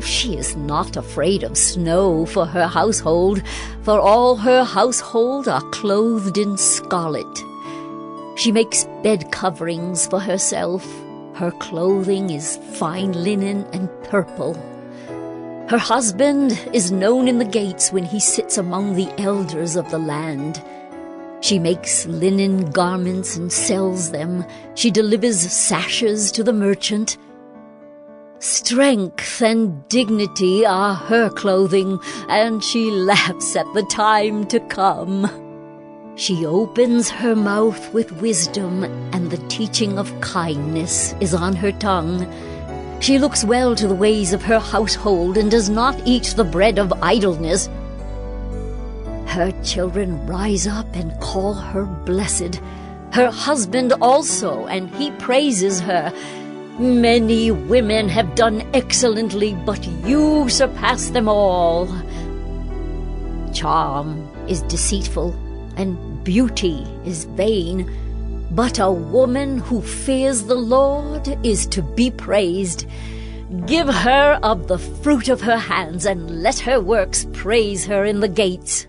She is not afraid of snow for her household, for all her household are clothed in scarlet. She makes bed coverings for herself. Her clothing is fine linen and purple. Her husband is known in the gates when he sits among the elders of the land. She makes linen garments and sells them. She delivers sashes to the merchant. Strength and dignity are her clothing, and she laughs at the time to come. She opens her mouth with wisdom, and the teaching of kindness is on her tongue. She looks well to the ways of her household and does not eat the bread of idleness. Her children rise up and call her blessed. Her husband also, and he praises her. Many women have done excellently, but you surpass them all. Charm is deceitful, and beauty is vain. But a woman who fears the Lord is to be praised. Give her of the fruit of her hands, and let her works praise her in the gates.